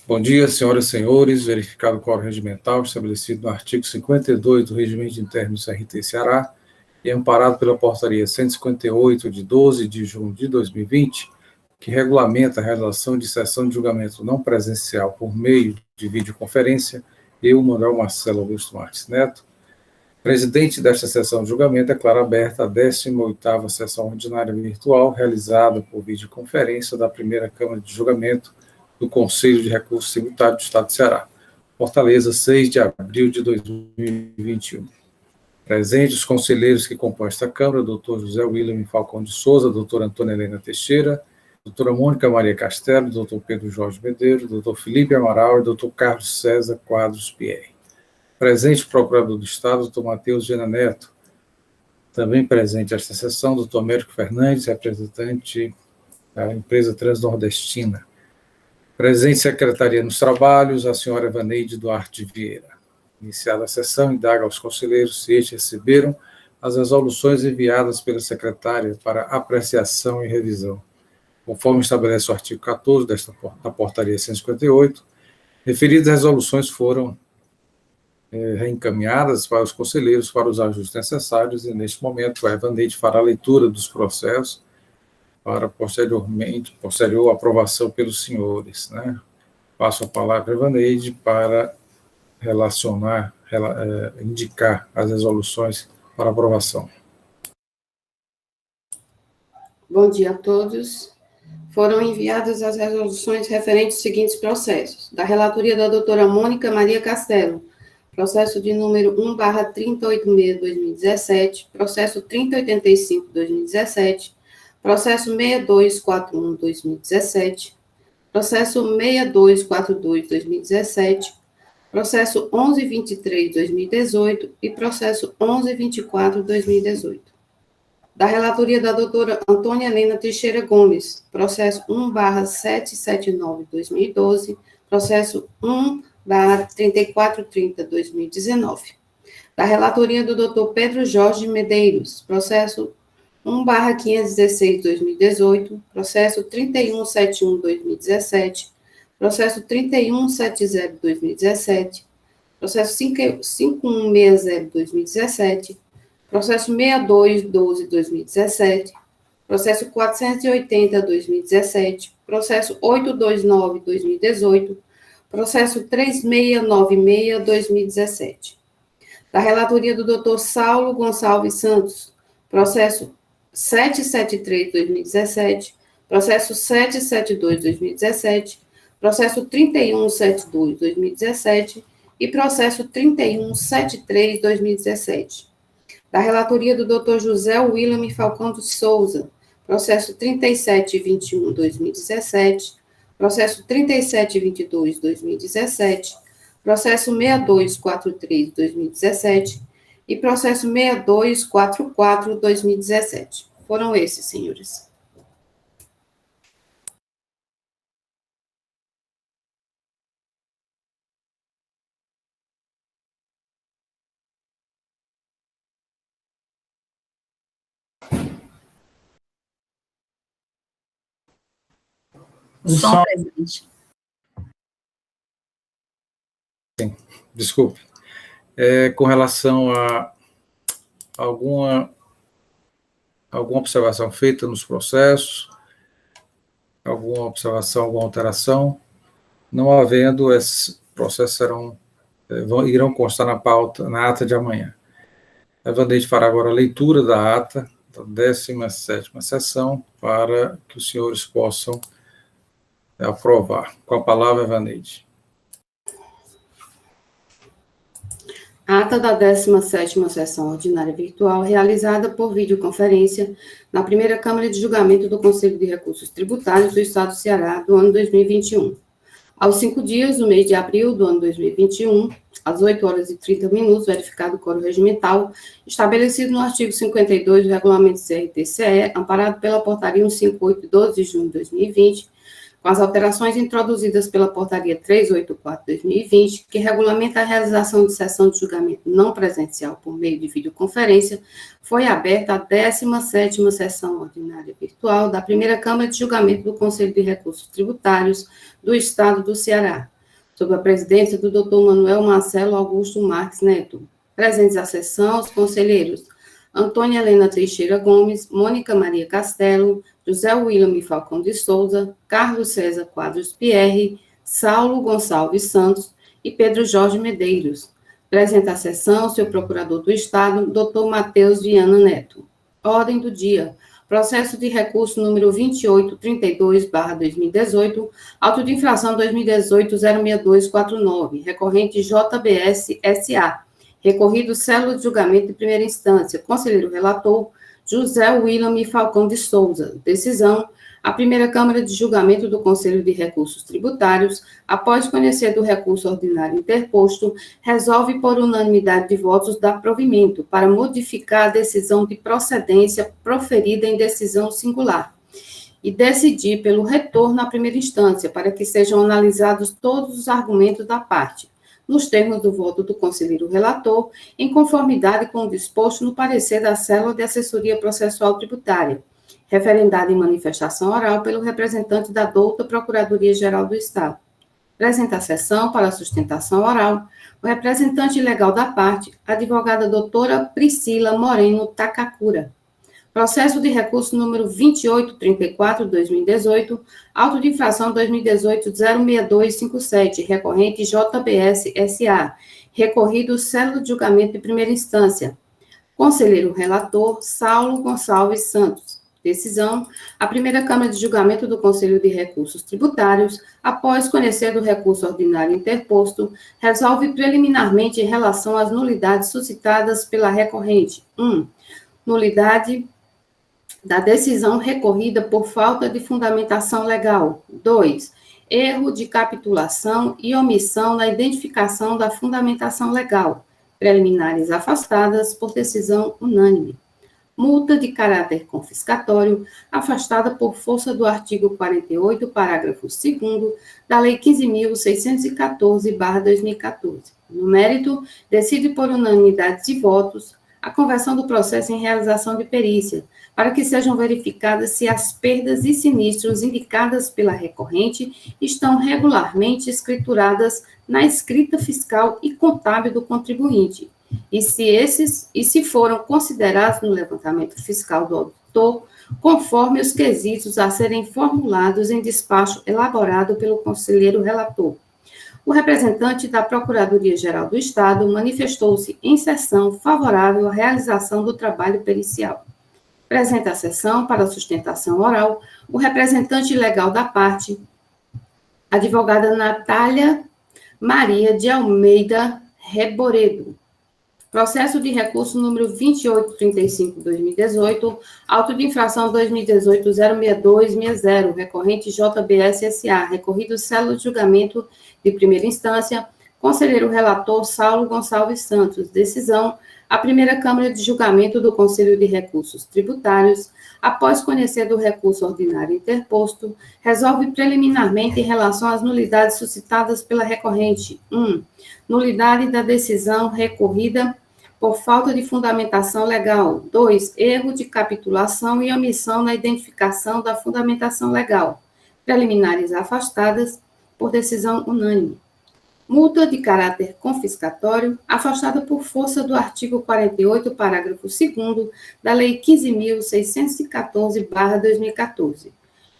Bom dia, senhoras e senhores. Verificado o quórum regimental estabelecido no artigo 52 do Regimento Interno do CRT Ceará e amparado pela Portaria 158, de 12 de junho de 2020, que regulamenta a realização de sessão de julgamento não presencial por meio de videoconferência, eu, Manuel Marcelo Augusto Marques Neto, presidente desta sessão de julgamento, declaro aberta a 18ª sessão ordinária virtual, realizada por videoconferência da primeira Câmara de Julgamento do Conselho de Recursos Tributários do Estado de Ceará, Fortaleza, 6 de abril de 2021. Presentes os conselheiros que compõem esta Câmara, doutor José William Falcão de Souza, doutora Antônia Helena Teixeira, doutora Mônica Maria Castelo, doutor Pedro Jorge Medeiros, doutor Felipe Amaral e doutor Carlos César Quadros Pierre. Presente o procurador do Estado, doutor Matheus Gena Neto. Também presente esta sessão, doutor Américo Fernandes, representante da empresa Transnordestina. Presente Secretaria nos Trabalhos, a senhora Evaneide Duarte Vieira. Iniciada a sessão, indaga aos conselheiros se estes receberam as resoluções enviadas pela secretária para apreciação e revisão. Conforme estabelece o artigo 14 da Portaria 158, referidas resoluções foram reencaminhadas para os conselheiros para os ajustes necessários e, neste momento, a Evaneide fará a leitura dos processos para posterior aprovação pelos senhores. Passo a palavra a Evaneide para indicar as resoluções para aprovação. Bom dia a todos. Foram enviadas as resoluções referentes aos seguintes processos. Da relatoria da doutora Mônica Maria Castelo, processo de número 1/3086-2017, processo 3085-2017, processo 6241-2017, processo 6242-2017, processo 1123-2018 e processo 1124-2018. Da relatoria da doutora Antônia Helena Teixeira Gomes, processo 1/779-2012, processo 1/3430-2019. Da relatoria do doutor Pedro Jorge Medeiros, processo 1/516-2018, processo 3171-2017, processo 3170-2017, processo 5160-2017, processo 6212-2017, processo 480-2017, processo 829-2018, processo 3696-2017. Da relatoria do Dr. Saulo Gonçalves Santos, processo 773-2017, processo 772-2017, processo 3172-2017 e processo 3173-2017. Da relatoria do Dr. José William Falcão de Souza, processo 3721-2017, processo 3722-2017, processo 6243-2017 e processo 6244-2017. Foram esses, senhores. Som presente. Sim, desculpe. Com relação a alguma observação feita nos processos, alguma observação, alguma alteração, não havendo, esses processos irão constar na ata de amanhã. A Evaneide fará agora a leitura da ata da 17ª sessão para que os senhores possam aprovar. Com a palavra, Evaneide. Ata da 17ª sessão ordinária virtual, realizada por videoconferência na primeira Câmara de Julgamento do Conselho de Recursos Tributários do Estado do Ceará, do ano 2021. Aos 5 dias do mês de abril do ano 2021, às 8h30, verificado o quórum regimental, estabelecido no artigo 52 do Regulamento CRT-CE, amparado pela Portaria 158, de 12 de junho de 2020, com as alterações introduzidas pela Portaria 384/2020, que regulamenta a realização de sessão de julgamento não presencial por meio de videoconferência, foi aberta a 17ª sessão ordinária virtual da primeira Câmara de Julgamento do Conselho de Recursos Tributários do Estado do Ceará, sob a presidência do Dr. Manuel Marcelo Augusto Marques Neto. Presentes à sessão, os conselheiros Antônia Helena Teixeira Gomes, Mônica Maria Castelo, José William Falcão de Souza, Carlos César Quadros Pierre, Saulo Gonçalves Santos e Pedro Jorge Medeiros. Presente à sessão, seu procurador do Estado, Dr. Matheus Viana Neto. Ordem do dia. Processo de recurso número 2832/2018, auto de infração 2018-06249, recorrente JBS SA. Recorrido célula de julgamento de primeira instância. Conselheiro relator, José William Falcão de Souza. Decisão. A primeira Câmara de Julgamento do Conselho de Recursos Tributários, após conhecer do recurso ordinário interposto, resolve por unanimidade de votos dar provimento para modificar a decisão de procedência proferida em decisão singular e decidir pelo retorno à primeira instância, para que sejam analisados todos os argumentos da parte, nos termos do voto do conselheiro relator, em conformidade com o disposto no parecer da célula de assessoria processual tributária, referendada em manifestação oral pelo representante da douta Procuradoria-Geral do Estado. Presente à sessão para sustentação oral, o representante legal da parte, advogada doutora Priscila Moreno Takakura. Processo de recurso número 2834/2018, auto de infração 2018-06257, recorrente JBS SA, recorrido célula de julgamento de primeira instância. Conselheiro relator, Saulo Gonçalves Santos. Decisão. A primeira Câmara de Julgamento do Conselho de Recursos Tributários, após conhecer do recurso ordinário interposto, resolve preliminarmente em relação às nulidades suscitadas pela recorrente. 1. Nulidade da decisão recorrida por falta de fundamentação legal. 2. Erro de capitulação e omissão na identificação da fundamentação legal. Preliminares afastadas por decisão unânime. Multa de caráter confiscatório, afastada por força do artigo 48, parágrafo 2º, da Lei 15.614/2014. No mérito, decide por unanimidade de votos a conversão do processo em realização de perícia, para que sejam verificadas se as perdas e sinistros indicadas pela recorrente estão regularmente escrituradas na escrita fiscal e contábil do contribuinte, e se foram considerados no levantamento fiscal do auditor, conforme os quesitos a serem formulados em despacho elaborado pelo conselheiro relator. O representante da Procuradoria-Geral do Estado manifestou-se em sessão favorável à realização do trabalho pericial. Presente à sessão para sustentação oral o representante legal da parte, advogada Natália Maria de Almeida Reboredo. Processo de recurso número 2835/2018, auto de infração 2018-06260, recorrente JBS SA, recorrido célula de julgamento de primeira instância, conselheiro relator Saulo Gonçalves Santos. Decisão. A primeira Câmara de Julgamento do Conselho de Recursos Tributários, após conhecer do recurso ordinário interposto, resolve preliminarmente em relação às nulidades suscitadas pela recorrente. 1. Nulidade da decisão recorrida por falta de fundamentação legal. 2. Erro de capitulação e omissão na identificação da fundamentação legal. Preliminares afastadas por decisão unânime. Multa de caráter confiscatório, afastada por força do artigo 48, parágrafo 2º, da Lei 15.614/2014.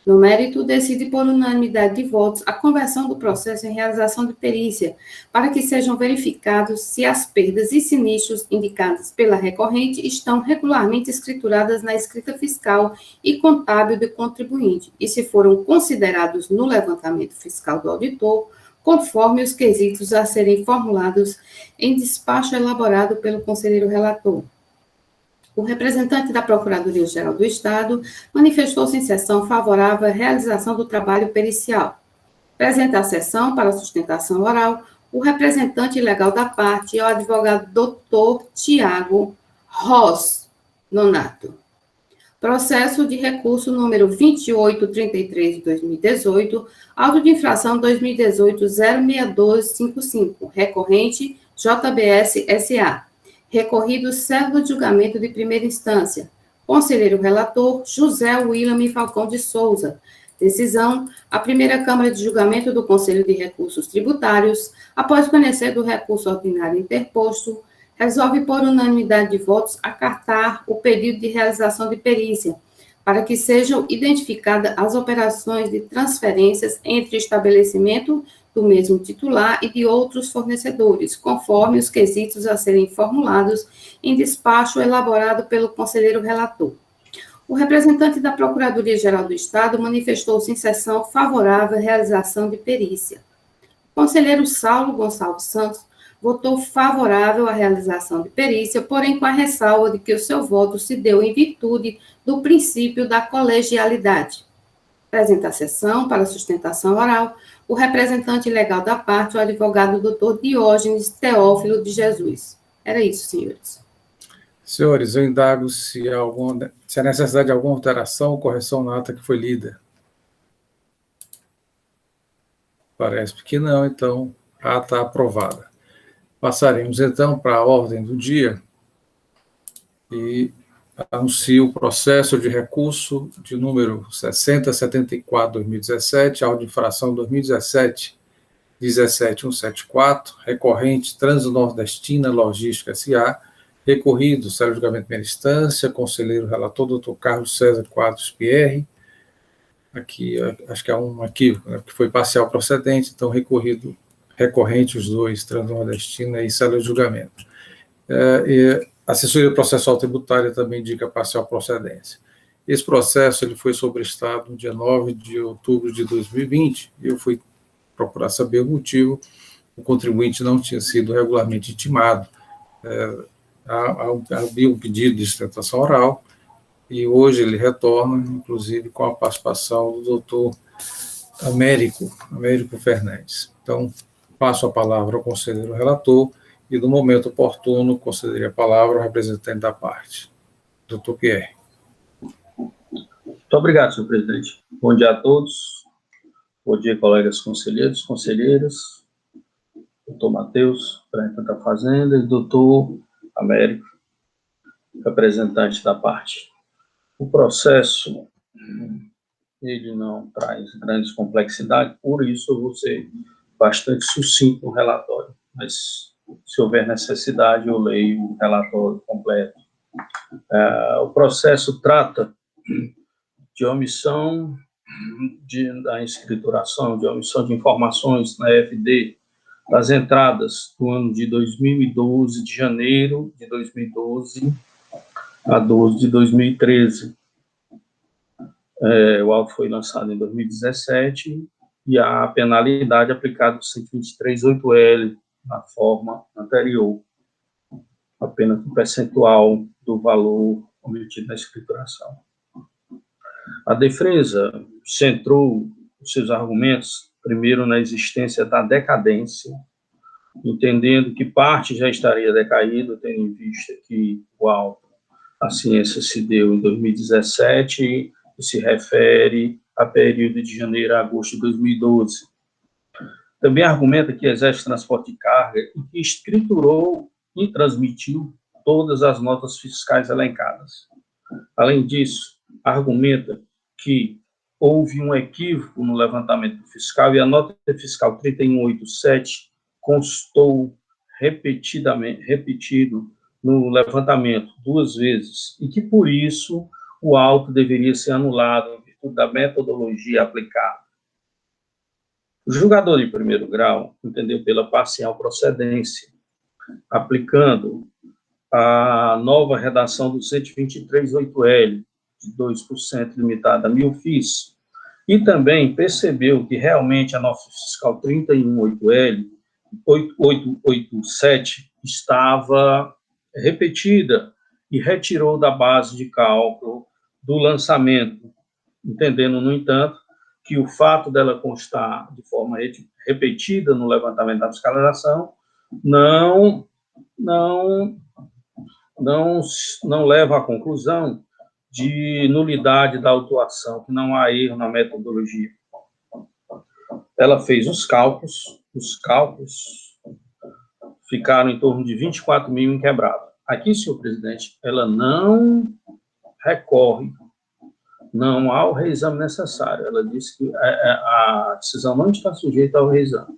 No mérito, decide por unanimidade de votos a conversão do processo em realização de perícia, para que sejam verificados se as perdas e sinistros indicadas pela recorrente estão regularmente escrituradas na escrita fiscal e contábil do contribuinte, e se foram considerados no levantamento fiscal do auditor, conforme os quesitos a serem formulados em despacho elaborado pelo conselheiro relator. O representante da Procuradoria-Geral do Estado manifestou-se em sessão favorável à realização do trabalho pericial. Presente à sessão para sustentação oral o representante legal da parte é o advogado Dr. Tiago Ross Nonato. Processo de recurso número 2833/2018, auto de infração 2018-06255, recorrente JBS SA. Recorrido célula de julgamento de primeira instância. Conselheiro relator, José William Falcão de Souza. Decisão: a primeira Câmara de Julgamento do Conselho de Recursos Tributários, após conhecer do recurso ordinário interposto, resolve por unanimidade de votos acatar o pedido de realização de perícia, para que sejam identificadas as operações de transferências entre estabelecimento do mesmo titular e de outros fornecedores, conforme os quesitos a serem formulados em despacho elaborado pelo conselheiro relator. O representante da Procuradoria-Geral do Estado manifestou-se em sessão favorável à realização de perícia. O conselheiro Saulo Gonçalves Santos votou favorável à realização de perícia, porém com a ressalva de que o seu voto se deu em virtude do princípio da colegialidade. Presente a sessão para sustentação oral o representante legal da parte, o advogado Dr. Diógenes Teófilo de Jesus. Era isso, senhores. Senhores, eu indago se há necessidade de alguma alteração ou correção na ata que foi lida. Parece que não, então a ata aprovada. Passaremos, então, para a ordem do dia e anuncio o processo de recurso de número 6074/2017, auto de infração 2017-17174, recorrente Transnordestina Logística S.A., recorrido, sério julgamento de primeira instância, conselheiro relator, doutor Carlos César Quadros Pierre. Aqui, acho que há um equívoco, né, que foi parcial procedente, então recorrente os dois, Transnordestina e sério julgamento. E a assessoria processual tributária também indica parcial procedência. Esse processo ele foi sobrestado no dia 9 de outubro de 2020, e eu fui procurar saber o motivo. O contribuinte não tinha sido regularmente intimado. Havia um pedido de sustentação oral, e hoje ele retorna, inclusive com a participação do doutor Américo Fernandes. Então, passo a palavra ao conselheiro relator, e no momento oportuno concederei a palavra ao representante da parte, doutor Pierre. Muito obrigado, senhor presidente. Bom dia a todos. Bom dia, colegas conselheiros, conselheiras, doutor Matheus, representante da Fazenda, e doutor Américo, representante da parte. O processo, ele não traz grandes complexidades, por isso eu vou ser bastante sucinto no relatório, mas se houver necessidade eu leio o relatório completo. O processo trata de omissão da escrituração, de omissão de informações na FD, das entradas do ano de 2012, de janeiro de 2012 a 12 de 2013. O auto foi lançado em 2017 e a penalidade aplicada do 123.8L na forma anterior, apenas um percentual do valor omitido na escrituração. A defesa centrou os seus argumentos, primeiro, na existência da decadência, entendendo que parte já estaria decaído, tendo em vista que a ciência se deu em 2017 e se refere a período de janeiro a agosto de 2012. Também argumenta que exerce transporte de carga e que escriturou e transmitiu todas as notas fiscais elencadas. Além disso, argumenta que houve um equívoco no levantamento fiscal e a nota fiscal 3187 constou repetido no levantamento 2 vezes e que, por isso, o auto deveria ser anulado em virtude da metodologia aplicada. O julgador de primeiro grau entendeu pela parcial procedência, aplicando a nova redação do 123.8L, de 2% limitada a 1.000 FIIs, e também percebeu que realmente a nota fiscal 31.8L, 887, estava repetida e retirou da base de cálculo do lançamento, entendendo, no entanto, que o fato dela constar de forma repetida no levantamento da fiscalização não leva à conclusão de nulidade da autuação, que não há erro na metodologia. Ela fez os cálculos ficaram em torno de 24 mil em quebrado. Aqui, senhor presidente, ela não recorre não há o reexame necessário. Ela disse que a decisão não está sujeita ao reexame.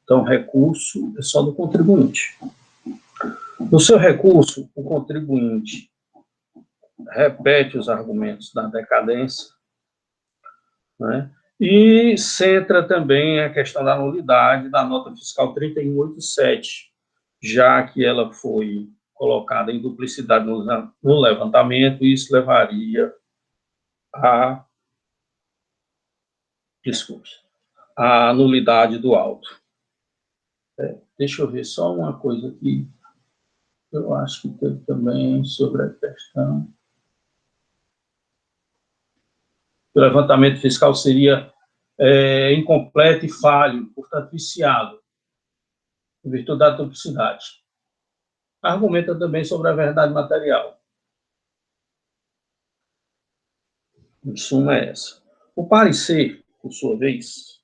Então, o recurso é só do contribuinte. No seu recurso, o contribuinte repete os argumentos da decadência, né? E centra também a questão da nulidade da nota fiscal 3187, já que ela foi colocada em duplicidade no levantamento, e isso levaria a, a nulidade do auto. Deixa eu ver só uma coisa aqui. Eu acho que teve também sobre a questão. O levantamento fiscal seria incompleto e falho, portanto, viciado, em virtude da duplicidade. Argumenta também sobre a verdade material. Em suma, é essa. O parecer, por sua vez,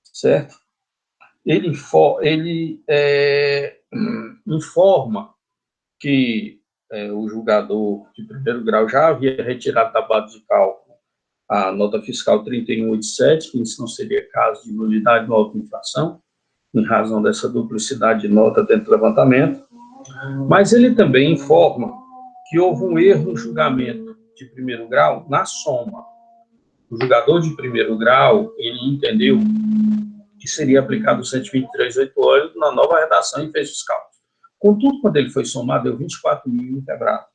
certo? Ele informa que o julgador de primeiro grau já havia retirado da base de cálculo a nota fiscal 3187, que isso não seria caso de nulidade ou autoinfração, em razão dessa duplicidade de nota dentro do levantamento, mas ele também informa que houve um erro no julgamento de primeiro grau na soma. O julgador de primeiro grau, ele entendeu que seria aplicado o 123.8 na nova redação e fez os cálculos. Contudo, quando ele foi somar, deu 24 mil quebrado.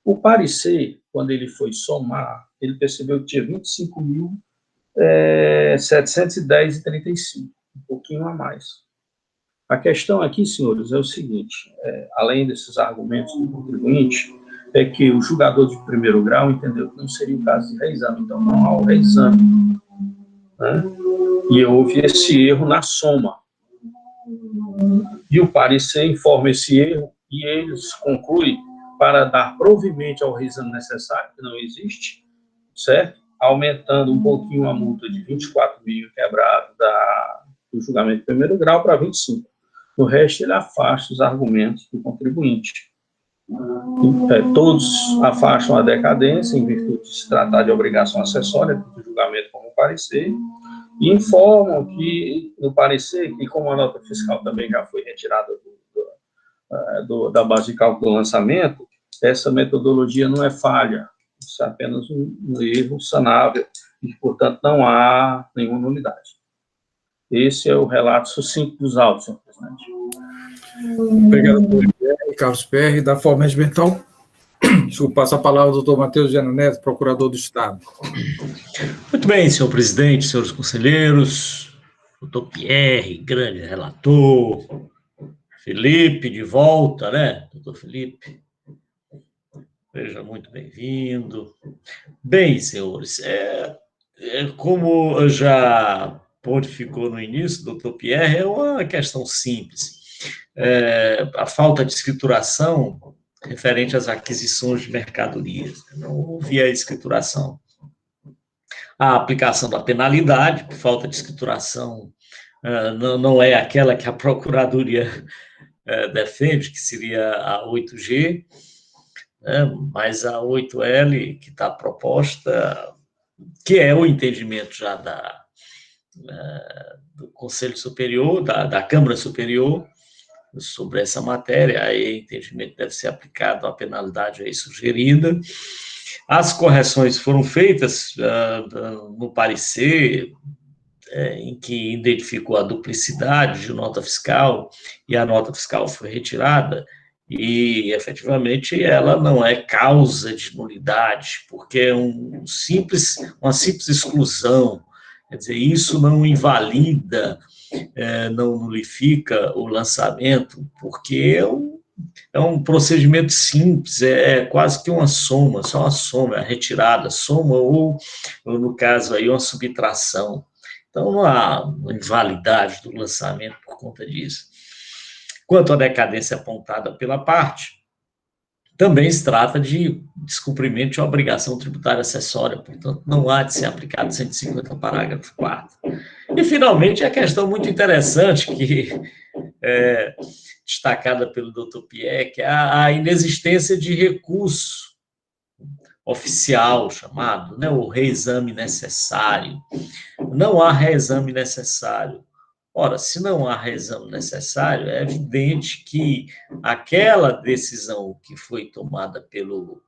O parecer, quando ele foi somar, ele percebeu que tinha 25.710,35, um pouquinho a mais. A questão aqui, senhores, é o seguinte, além desses argumentos do contribuinte, é que o julgador de primeiro grau entendeu que não seria o caso de reexame, então não há o reexame, né? E houve esse erro na soma. E o parecer informa esse erro e eles concluem para dar provimento ao reexame necessário, que não existe, certo? Aumentando um pouquinho a multa de 24 mil quebrado do julgamento de primeiro grau para 25. No resto, ele afasta os argumentos do contribuinte. Todos afastam a decadência, em virtude de se tratar de obrigação acessória, do julgamento como parecer, e informam que, no parecer, que como a nota fiscal também já foi retirada da base de cálculo do lançamento, essa metodologia não é falha, isso é apenas um erro sanável, e, portanto, não há nenhuma nulidade. Esse é o relato sucinto dos autos, senhor presidente. Obrigado, Carlos Perry. Da forma regimental, desculpa, passa a palavra ao doutor Matheus Viana Neto, procurador do Estado. Muito bem, senhor presidente, senhores conselheiros, doutor Pierre, grande relator, Felipe, de volta, né, doutor Felipe? Seja muito bem-vindo. Bem, senhores, como já pontificou no início, doutor Pierre, é uma questão simples. A falta de escrituração referente às aquisições de mercadorias. Não houve a escrituração. A aplicação da penalidade, por falta de escrituração, não é aquela que a Procuradoria defende, que seria a 8G, mas a 8L, que está proposta, que é o entendimento já do Conselho Superior, da Câmara Superior, sobre essa matéria, aí o entendimento deve ser aplicado, a penalidade aí sugerida. As correções foram feitas no parecer, em que identificou a duplicidade de nota fiscal, e a nota fiscal foi retirada, e, efetivamente, ela não é causa de nulidade, porque é uma simples exclusão. Quer dizer, isso não invalida, não nulifica o lançamento, porque é um procedimento simples, é quase que uma soma, só uma soma, a retirada, soma ou, no caso aí, uma subtração. Então, não há invalidade do lançamento por conta disso. Quanto à decadência apontada pela parte, também se trata de descumprimento de obrigação tributária acessória, portanto, não há de ser aplicado 150, parágrafo 4º. E, finalmente, a questão muito interessante, que é destacada pelo doutor Pierre, que é a inexistência de recurso oficial chamado, né, o reexame necessário. Não há reexame necessário. Ora, se não há reexame necessário, é evidente que aquela decisão que foi tomada pelo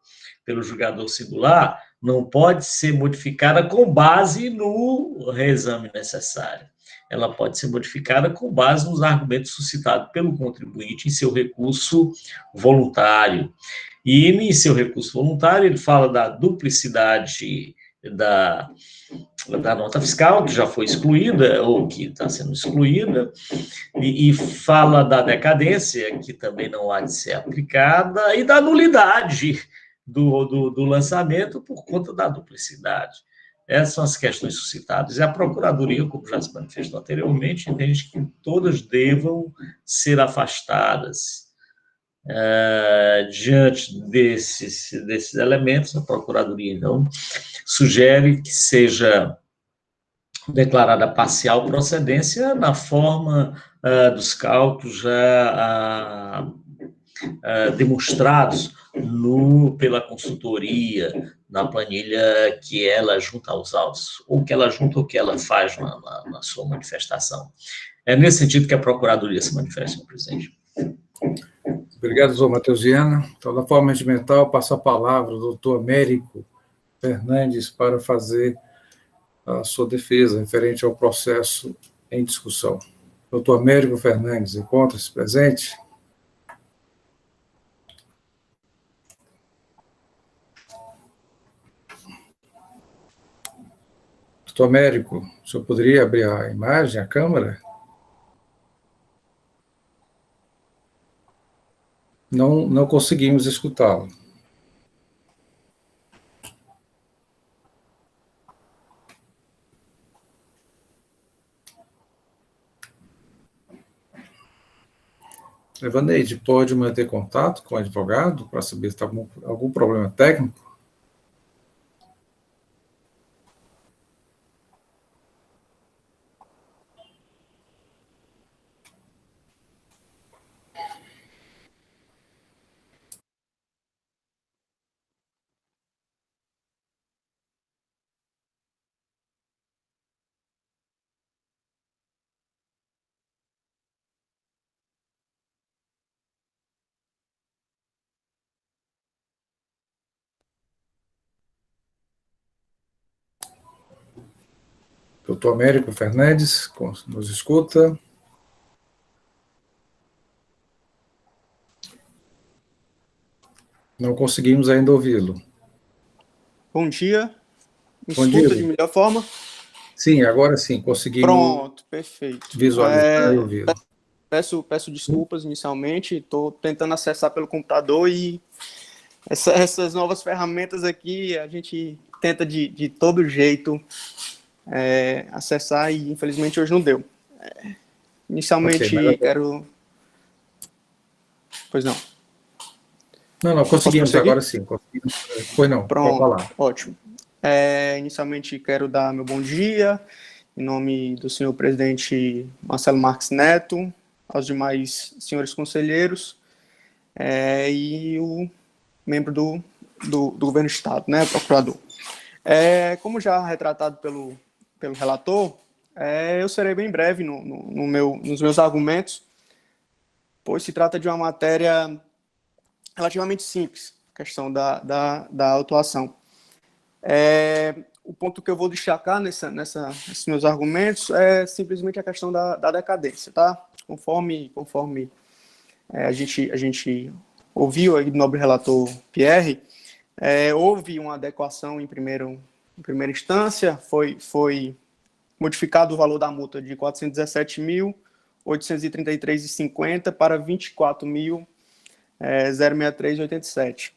julgador singular não pode ser modificada com base no reexame necessário. Ela pode ser modificada com base nos argumentos suscitados pelo contribuinte em seu recurso voluntário. E em seu recurso voluntário, ele fala da duplicidade da nota fiscal, que já foi excluída, ou que está sendo excluída, e fala da decadência, que também não há de ser aplicada, e da nulidade do lançamento por conta da duplicidade. Essas são as questões suscitadas. E a Procuradoria, como já se manifestou anteriormente, entende que todas devam ser afastadas. Diante desses elementos, a Procuradoria, então, sugere que seja declarada parcial procedência na forma dos cálculos já demonstrados pela consultoria, na planilha que ela junta aos autos, ou que ela junta ou que ela faz na sua manifestação. É nesse sentido que a Procuradoria se manifesta, senhor presidente. Obrigado, doutor Matheus Viana. Então, da forma regimental, passo a palavra ao doutor Américo Fernandes para fazer a sua defesa referente ao processo em discussão. Doutor Américo Fernandes, encontra-se presente? Doutor Américo, o senhor poderia abrir a imagem, a câmera? Não conseguimos escutá-lo. Evaneide, pode manter contato com o advogado para saber se está algum problema técnico? Doutor Américo Fernandes, nos escuta? Não conseguimos ainda ouvi-lo. Bom dia. Me Bom escuta dia. de melhor forma? Sim, agora sim, conseguimos. Pronto, perfeito. Visualizar e ouvi-lo. Peço desculpas inicialmente, estou tentando acessar pelo computador e essas novas ferramentas aqui a gente tenta de todo jeito acessar e infelizmente hoje não deu. Inicialmente Okay, quero... Pois não. Não, conseguimos agora sim. Conseguimos. Pois não, pronto, pode falar. Ótimo. Inicialmente quero dar meu bom dia, em nome do senhor presidente Marcelo Marques Neto, aos demais senhores conselheiros e o membro do governo do Estado, né, procurador. Como já retratado pelo relator, eu serei bem breve nos meus argumentos, pois se trata de uma matéria relativamente simples, a questão da autuação. O ponto que eu vou destacar nesses meus argumentos é simplesmente a questão da decadência, tá? Conforme a gente ouviu aí do nobre relator Pierre, houve uma adequação em primeira instância, foi modificado o valor da multa de R$ 417.833,50 para R$ 24.063,87.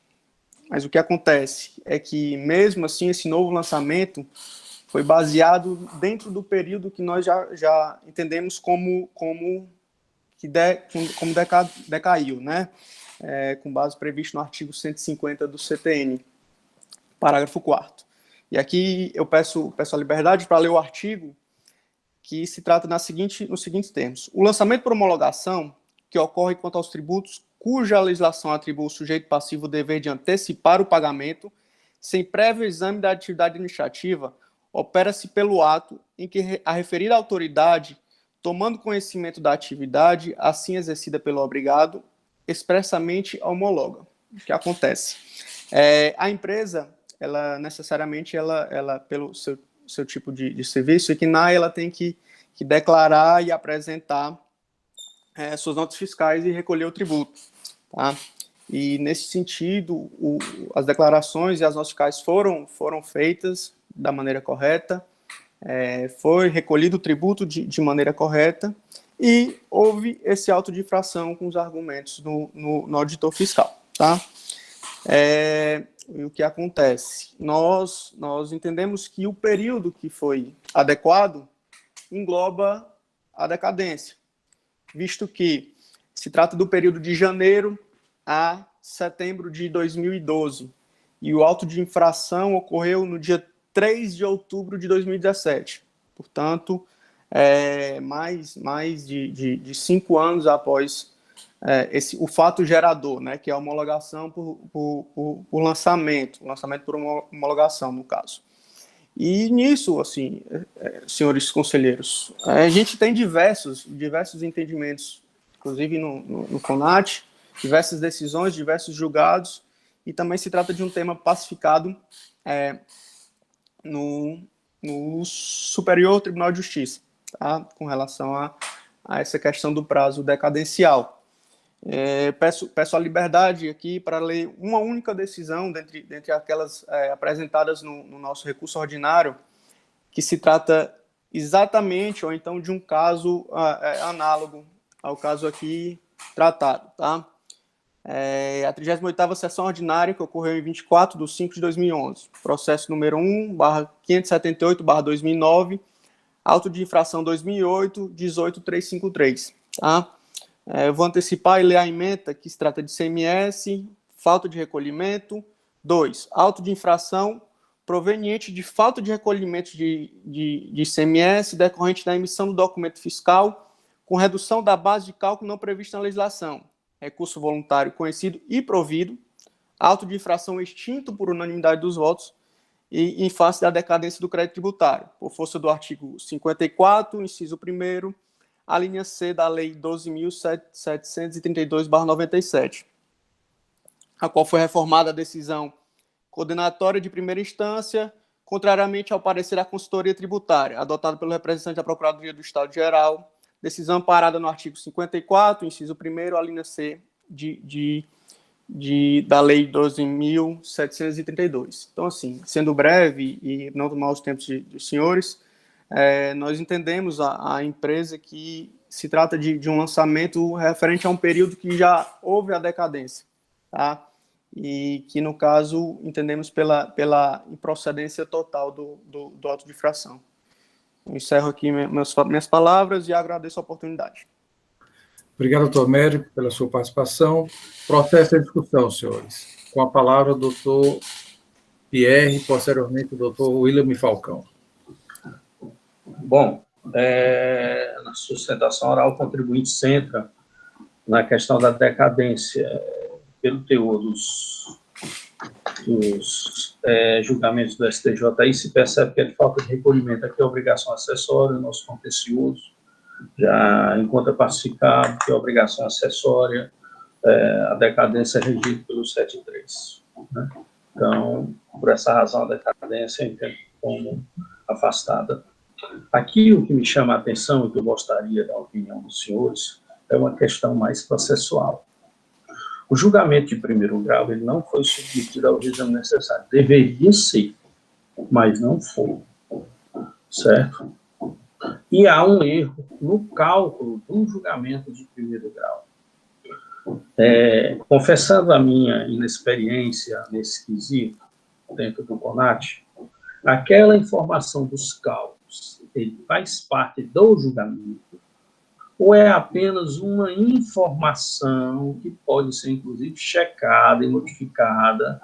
Mas o que acontece é que, mesmo assim, esse novo lançamento foi baseado dentro do período que nós já entendemos como decaiu, né? Com base prevista no artigo 150 do CTN, parágrafo 4º. E aqui eu peço a liberdade para ler o artigo, que se trata nos seguintes termos. O lançamento por homologação, que ocorre quanto aos tributos cuja legislação atribui ao sujeito passivo o dever de antecipar o pagamento, sem prévio exame da atividade administrativa, opera-se pelo ato em que a referida autoridade, tomando conhecimento da atividade assim exercida pelo obrigado, expressamente homologa. O que acontece? A empresa, ela necessariamente, ela pelo seu tipo de serviço, ECNAI, ela tem que declarar e apresentar suas notas fiscais e recolher o tributo, tá? E, nesse sentido, as declarações e as notas fiscais foram feitas da maneira correta, foi recolhido o tributo de maneira correta e houve esse auto de infração com os argumentos no auditor fiscal, tá? E o que acontece? Nós entendemos que o período que foi adequado engloba a decadência, visto que se trata do período de janeiro a setembro de 2012, e o auto de infração ocorreu no dia 3 de outubro de 2017. Portanto, mais de 5 anos após o fato gerador, né, que é a homologação por lançamento por homologação, no caso. E nisso, assim, senhores conselheiros, a gente tem diversos entendimentos, inclusive no CONAT, diversas decisões, diversos julgados, e também se trata de um tema pacificado no Superior Tribunal de Justiça, tá? Com relação a essa questão do prazo decadencial. Peço a liberdade aqui para ler uma única decisão dentre aquelas apresentadas no nosso recurso ordinário, que se trata exatamente, ou então, de um caso análogo ao caso aqui tratado, tá? A 38ª sessão ordinária, que ocorreu em 24 de 5 de 2011, processo número 1/578/2009, auto de infração 2008, 18353, tá? Eu vou antecipar e ler a ementa, que se trata de CMS, falta de recolhimento. 2. Auto de infração proveniente de falta de recolhimento de ICMS decorrente da emissão do documento fiscal com redução da base de cálculo não prevista na legislação. Recurso voluntário conhecido e provido. Auto de infração extinto por unanimidade dos votos e em face da decadência do crédito tributário, por força do artigo 54, inciso 1º, a linha C da Lei 12.732/97, a qual foi reformada a decisão condenatória de primeira instância, contrariamente ao parecer da consultoria tributária, adotado pelo representante da Procuradoria do Estado-Geral, decisão amparada no artigo 54, inciso 1º, a linha C da Lei 12.732. Então, assim, sendo breve e não tomar os tempos dos senhores, nós entendemos a empresa que se trata de um lançamento referente a um período que já houve a decadência, tá? E que, no caso, entendemos pela improcedência total do auto de infração. Eu encerro aqui minhas palavras e agradeço a oportunidade. Obrigado, doutor Mério, pela sua participação. Processo em discussão, senhores. Com a palavra, o doutor Pierre, e posteriormente o doutor William Falcão. Bom, na sustentação oral, o contribuinte centra na questão da decadência, pelo teor dos julgamentos do STJI, se percebe que a falta de recolhimento aqui é obrigação acessória, o nosso contencioso já encontra pacificado que é obrigação acessória, a decadência é regida pelo 7.3. Né? Então, por essa razão, a decadência eu entendo como afastada. Aqui, o que me chama a atenção e que eu gostaria da opinião dos senhores é uma questão mais processual. O julgamento de primeiro grau ele não foi submetido ao exame necessário. Deveria ser, mas não foi. Certo? E há um erro no cálculo do julgamento de primeiro grau. Confessando a minha inexperiência nesse quesito, dentro do CONAT, aquela informação dos cálculos, ele faz parte do julgamento, ou é apenas uma informação que pode ser, inclusive, checada e modificada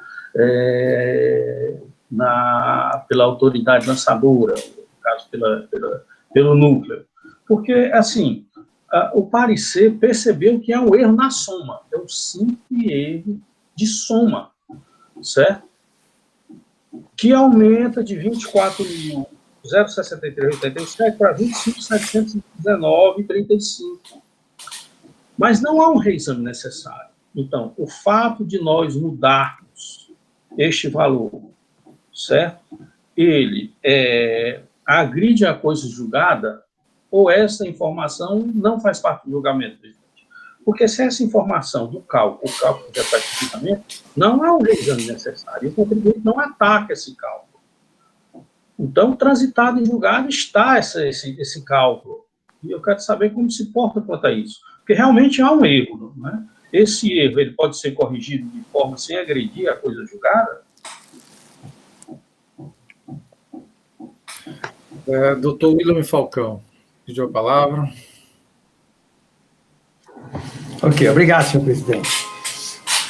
pela autoridade lançadora, no caso, pelo núcleo? Porque, assim, o parecer percebeu que há um erro na soma, é um simples erro de soma, certo? que aumenta de 24.063,87 para 25.719,35. Mas não há um reexame necessário. Então, o fato de nós mudarmos este valor, certo? Ele agride a coisa julgada, ou essa informação não faz parte do julgamento, presidente? Porque se essa informação do cálculo, o cálculo já está de julgamento, não há um reexame necessário, e o contribuinte não ataca esse cálculo. Então, transitado em julgado está esse cálculo. E eu quero saber como se porta quanto a isso. Porque realmente há um erro, né? Esse erro ele pode ser corrigido de forma sem agredir a coisa julgada? Doutor William Falcão, pediu a palavra. Ok, obrigado, senhor presidente.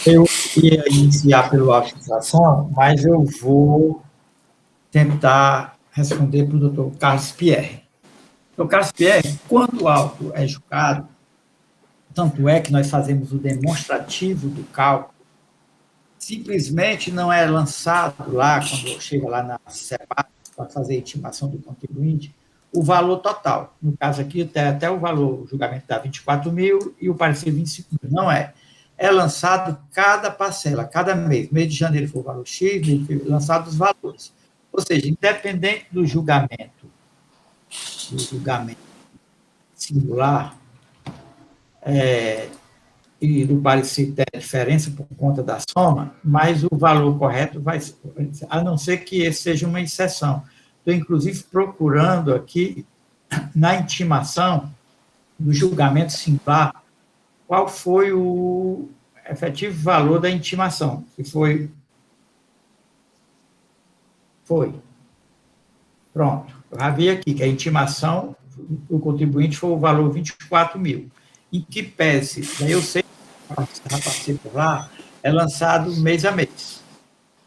Eu ia iniciar pelo auto de infração, mas eu vou tentar responder para o doutor Carlos Pierre. Doutor Carlos Pierre, quando o auto é julgado, tanto é que nós fazemos o demonstrativo do cálculo, simplesmente não é lançado lá, quando chega lá na CEPAC, para fazer a intimação do contribuinte, o valor total. No caso aqui, até o valor, o julgamento dá 24 mil e o parecer 25 mil. Não é. É lançado cada parcela, cada mês. Mês de janeiro foi o valor X, mês de fevereiro, lançado os valores. Ou seja, independente do julgamento singular, e do parecer ter diferença por conta da soma, mas o valor correto vai, a não ser que esse seja uma exceção. Estou, inclusive, procurando aqui, na intimação do julgamento singular, qual foi o efetivo valor da intimação, que foi... Pronto, eu já vi aqui que a intimação do contribuinte foi o valor 24 mil, em que pese, daí eu sei, já passei por lá, é lançado mês a mês.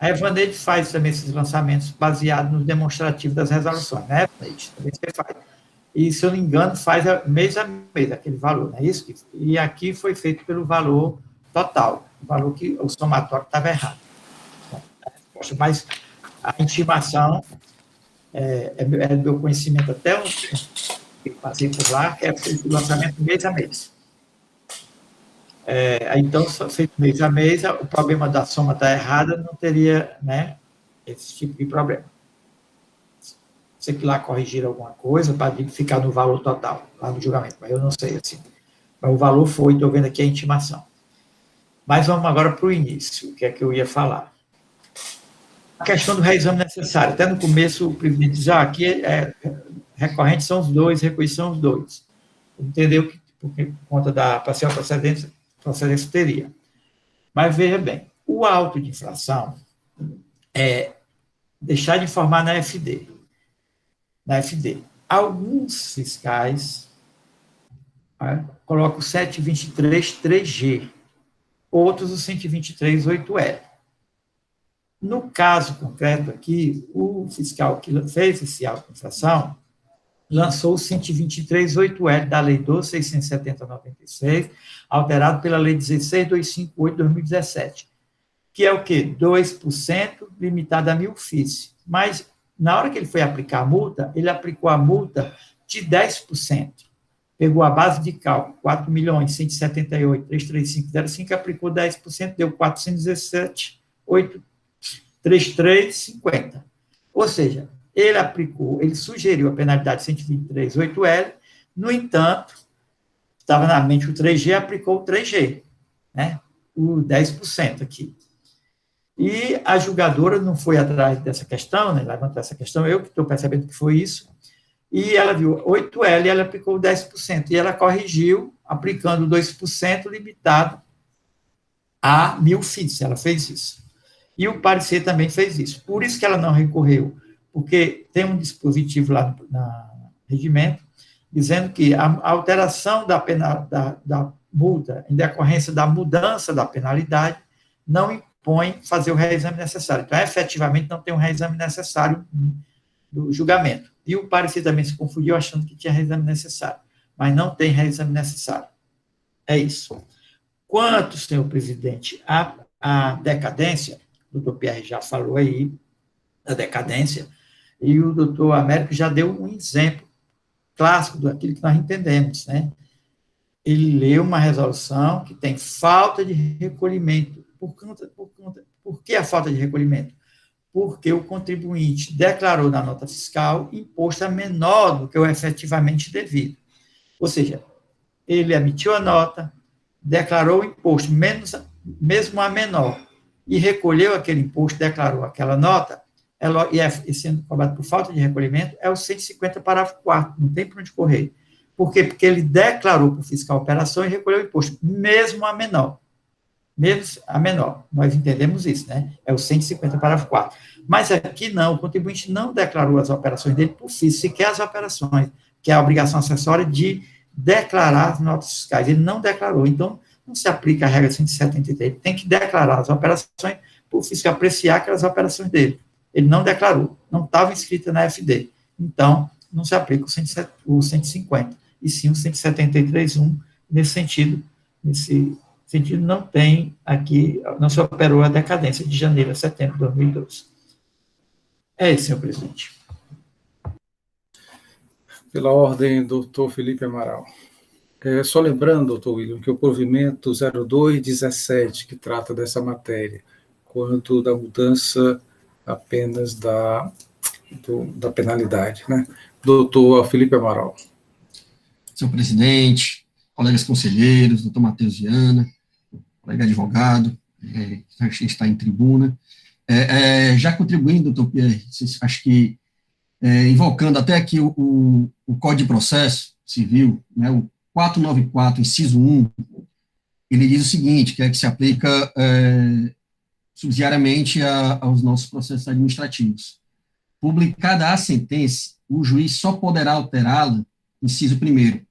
A Evaneide faz também esses lançamentos baseados no demonstrativo das resoluções, né, Evaneide? Também você faz. E, se eu não me engano, faz mês a mês aquele valor, não é isso? E aqui foi feito pelo valor total, o valor que o somatório estava errado. Mas a intimação é do meu conhecimento até eu passei por lá, que é feito o lançamento mês a mês. Então, feito mês a mês, o problema da soma estar errada não teria, né, esse tipo de problema. Sei que lá corrigiram alguma coisa para ficar no valor total, lá no julgamento, mas eu não sei assim. Mas o valor foi, estou vendo aqui a intimação. Mas vamos agora para o início, o que é que eu ia falar. A questão do reexame necessário. Até no começo, o presidente dizia, aqui recorrente são os dois, recuo são os dois. Entendeu que, por conta da parcial procedência teria. Mas veja bem, o auto de infração é deixar de informar na FD. Alguns fiscais colocam o 723.3G, outros o 123.8L. No caso concreto aqui, o fiscal que fez esse auto de infração lançou o 123.8L da Lei 12.670/96, alterado pela Lei 16.258/2017, que é o quê? 2% limitado a 1.000 FIIs. Mas, na hora que ele foi aplicar a multa, ele aplicou a multa de 10%. Pegou a base de cálculo, 4.178.335,05, aplicou 10%, deu 417.833,50. Ou seja, ele sugeriu a penalidade 123.8L, no entanto, estava na mente o 3G, aplicou o 3G, né? O 10% aqui. E a julgadora não foi atrás dessa questão, né? Levantou essa questão, eu que estou percebendo que foi isso, e ela viu 8L e ela aplicou 10%, e ela corrigiu, aplicando 2% limitado a 1.000 FIIs, ela fez isso. E o parecer também fez isso. Por isso que ela não recorreu, porque tem um dispositivo lá no regimento, dizendo que a alteração da multa em decorrência da mudança da penalidade não impõe fazer o reexame necessário. Então, efetivamente, não tem um reexame necessário do julgamento. E o parecer também se confundiu achando que tinha reexame necessário, mas não tem reexame necessário. É isso. Quanto, senhor presidente, à decadência, o doutor Pierre já falou aí, da decadência, e o doutor Américo já deu um exemplo clássico daquilo que nós entendemos, né? Ele leu uma resolução que tem falta de recolhimento. Por que a falta de recolhimento? Porque o contribuinte declarou na nota fiscal imposto a menor do que o efetivamente devido. Ou seja, ele emitiu a nota, declarou o imposto, mesmo a menor, e recolheu aquele imposto, declarou aquela nota, e sendo cobrado por falta de recolhimento, é o 150, parágrafo 4º, não tem para onde correr. Por quê? Porque ele declarou para o fiscal a operação e recolheu o imposto, mesmo a menor. Mesmo a menor. Nós entendemos isso, né? É o 150, parágrafo 4º. Mas aqui não, o contribuinte não declarou as operações dele por FIS, sequer as operações, que é a obrigação acessória de declarar as notas fiscais. Ele não declarou, então não se aplica a regra 173. Ele tem que declarar as operações para o fiscal apreciar aquelas operações dele. Ele não declarou, não estava inscrita na FD. Então, não se aplica o 150, e sim o 173.1, nesse sentido, não tem aqui, não se operou a decadência de janeiro a setembro de 2012. É isso, senhor presidente. Pela ordem, doutor Felipe Amaral. Só lembrando, doutor William, que o provimento 0217, que trata dessa matéria, quanto da mudança apenas da penalidade, né? Doutor Felipe Amaral. Senhor presidente, colegas conselheiros, doutor Matheus Viana, colega advogado, que está em tribuna. Já contribuindo, doutor Pierre, acho que invocando até aqui o Código de Processo Civil, né, o 494, inciso 1, ele diz o seguinte, que se aplica subsidiariamente aos nossos processos administrativos. Publicada a sentença, o juiz só poderá alterá-la, inciso 1º,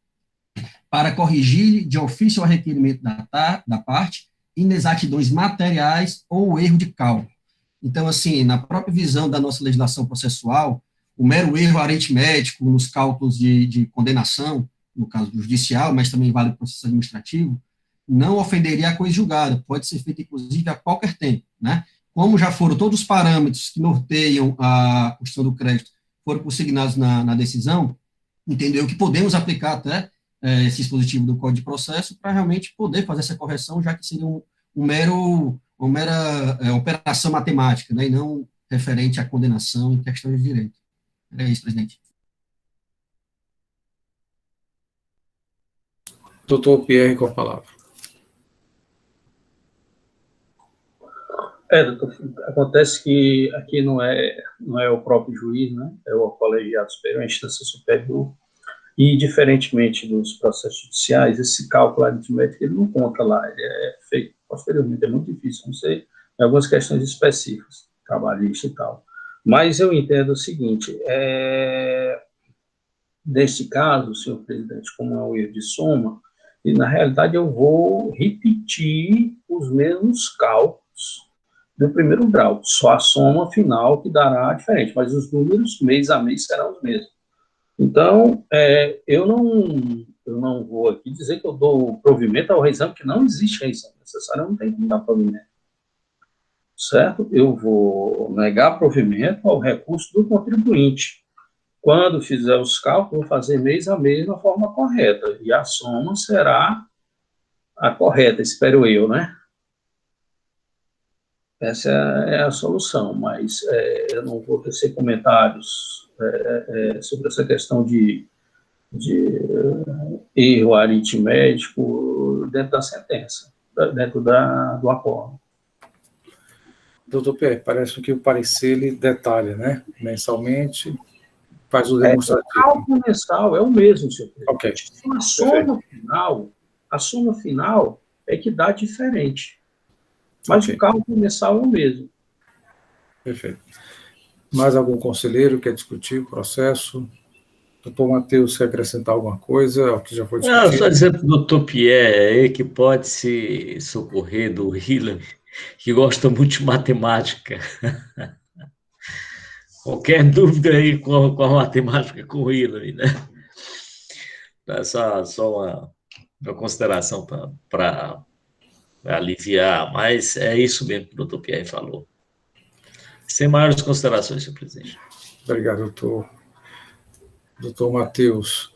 para corrigir de ofício ao requerimento da parte inexatidões materiais ou erro de cálculo. Então, assim, na própria visão da nossa legislação processual, o mero erro aritmético nos cálculos de condenação, no caso judicial, mas também vale para o processo administrativo, não ofenderia a coisa julgada, pode ser feito, inclusive, a qualquer tempo, né? Como já foram todos os parâmetros que norteiam a questão do crédito, foram consignados na decisão, entendeu que podemos aplicar até esse dispositivo do Código de Processo para realmente poder fazer essa correção, já que seria uma mera operação matemática, né, e não referente à condenação em questões de direito. É isso, presidente. Doutor Pierre, com a palavra. Doutor, acontece que aqui não é o próprio juiz, né? É o colegiado superior, a instância superior, e, diferentemente dos processos judiciais, esse cálculo aritmético, ele não conta lá, ele é feito posteriormente, é muito difícil, não sei, em algumas questões específicas, trabalhista e tal. Mas eu entendo o seguinte, nesse caso, senhor presidente, como é um erro de soma, e na realidade eu vou repetir os mesmos cálculos do primeiro grau, só a soma final que dará diferente, mas os números mês a mês serão os mesmos. Então, eu não vou aqui dizer que eu dou provimento ao reexame, porque não existe reexame necessário, não tem como dar provimento. Certo? Eu vou negar provimento ao recurso do contribuinte. Quando fizer os cálculos, vou fazer mês a mês na forma correta, e a soma será a correta, espero eu, né? Essa é a solução, mas eu não vou tecer comentários sobre essa questão de erro aritmético dentro da sentença, dentro do acordo. Doutor Pierre, parece que o parecer ele detalha, né? Mensalmente, faz o demonstrativo. O cálculo mensal é o mesmo, senhor presidente. Ok. A soma final é que dá diferente. Mas o cálculo mensal é o mesmo. Perfeito. Mais algum conselheiro quer discutir o processo? Doutor Matheus, quer acrescentar alguma coisa ao que já foi discutido? Não, só dizer para o doutor Pierre aí que pode se socorrer do Hillary, que gosta muito de matemática. Qualquer dúvida aí com a matemática com o Hillary, né? É só uma consideração para aliviar, mas é isso mesmo que o doutor Pierre falou. Sem maiores considerações, senhor presidente. Obrigado, doutor Matheus.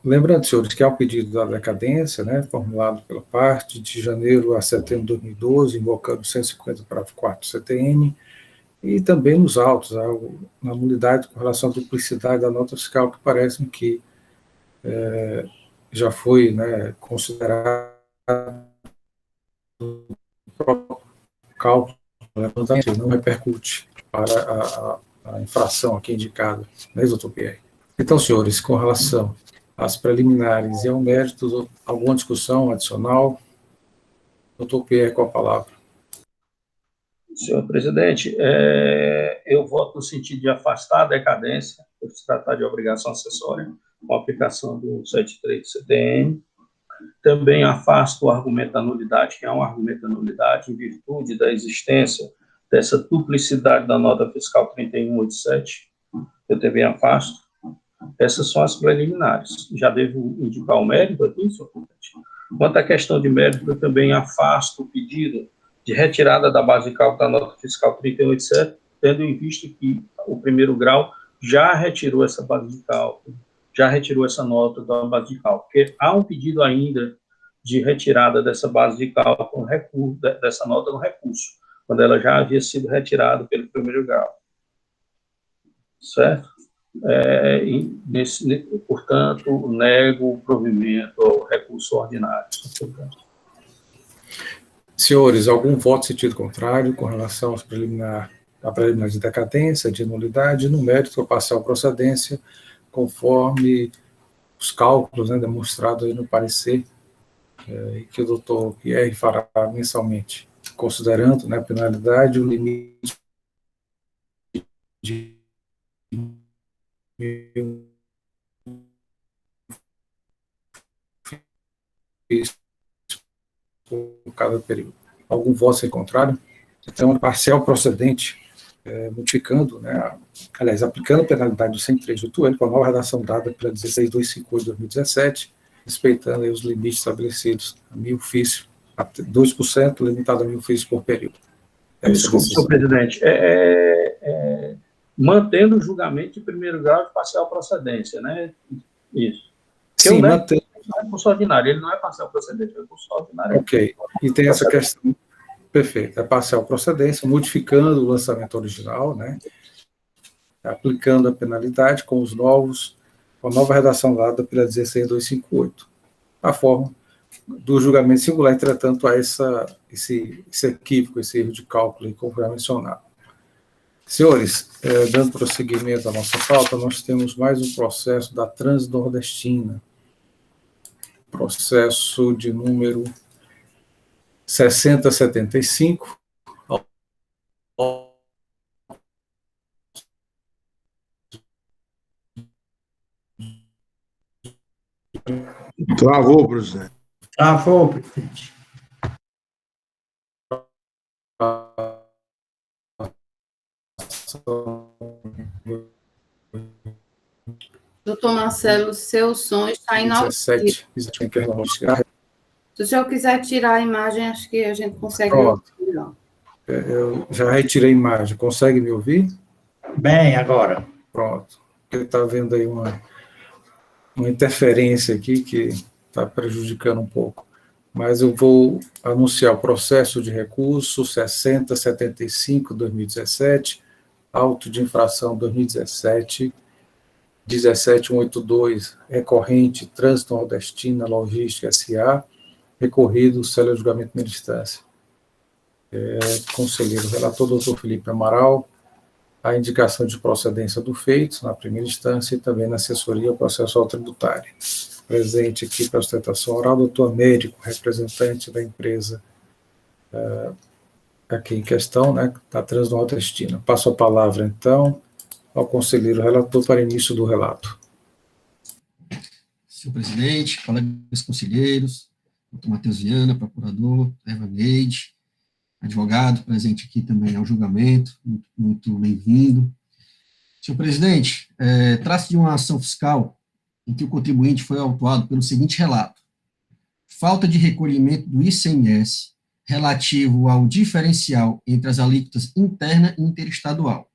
Lembrando, senhores, que há o pedido da decadência, né, formulado pela parte de janeiro a setembro de 2012, invocando 150 parágrafo 4 do CTN, e também nos autos, na nulidade com relação à duplicidade da nota fiscal, que parece que já foi, né, considerado o próprio cálculo, né, não repercute para a infração aqui indicada, né, doutor Pierre? Então, senhores, com relação às preliminares e ao mérito, alguma discussão adicional? Doutor Pierre, com a palavra. Senhor presidente, eu voto no sentido de afastar a decadência, por se tratar de obrigação acessória, com a aplicação do 73 do CTN. Também afasto o argumento da nulidade, que é um argumento da nulidade, em virtude da existência dessa duplicidade da nota fiscal 3187. Eu também afasto. Essas são as preliminares. Já devo indicar o mérito aqui, senhor presidente? Quanto à questão de mérito, eu também afasto o pedido de retirada da base de cálculo da nota fiscal 3187, tendo em vista que o primeiro grau já retirou essa base de cálculo, já retirou essa nota da base de cálculo, porque há um pedido ainda de retirada dessa base de cálculo, dessa nota no recurso, quando ela já havia sido retirada pelo primeiro grau. Certo? Portanto, nego o provimento ao recurso ordinário. Senhores, algum voto em sentido contrário com relação à preliminar de decadência, de nulidade, no mérito ou parcial procedência, conforme os cálculos, né, demonstrados aí no parecer, que o doutor Pierre fará mensalmente, considerando, né, a penalidade, o limite de por cada período. Algum voto em contrário? Então, parcial procedente, modificando, né, aliás, aplicando a penalidade do 103.8L com a nova redação dada pela 16.258 de 2017, respeitando aí os limites estabelecidos a 1.000 FIIs, a 2%, limitado a 1.000 FIIs por período. Desculpe, senhor presidente, mantendo o julgamento de primeiro grau de parcial procedência, né? Isso. Sim, mantendo. É recurso ordinário, ele não é parcial procedente, é recurso ordinário. Ok, e tem essa questão, perfeito, é parcial procedência, modificando o lançamento original, né, aplicando a penalidade com a nova redação dada pela 16.258, a forma do julgamento singular, entretanto, há esse equívoco, esse erro de cálculo, como já mencionado. Senhores, dando prosseguimento à nossa pauta, nós temos mais um processo da Transnordestina, processo de número 6075. Travou, presidente. Travou, presidente. Doutor Marcelo, seu som está inaudível. Se o senhor quiser tirar a imagem, acho que a gente consegue ouvir melhor. Eu já retirei a imagem. Consegue me ouvir? Bem, agora. Pronto. Ele está vendo aí uma interferência aqui que está prejudicando um pouco. Mas eu vou anunciar o processo de recurso 6075/2017, auto de infração 2017, 17182, recorrente Transnordestina Logística S.A., recorrido, célere julgamento na instância. Conselheiro relator, doutor Felipe Amaral, a indicação de procedência do feito na primeira instância e também na assessoria processual tributária. Presente aqui para a sustentação oral, doutor Américo, representante da empresa aqui em questão, né, da Transnordestina. Passo a palavra, então, ao conselheiro relator para início do relato. Senhor presidente, colegas conselheiros, doutor Matheus Viana, procurador, Eva Neide, advogado, presente aqui também ao julgamento, muito bem-vindo. Senhor presidente, trata-se de uma ação fiscal em que o contribuinte foi autuado pelo seguinte relato: falta de recolhimento do ICMS relativo ao diferencial entre as alíquotas interna e interestadual.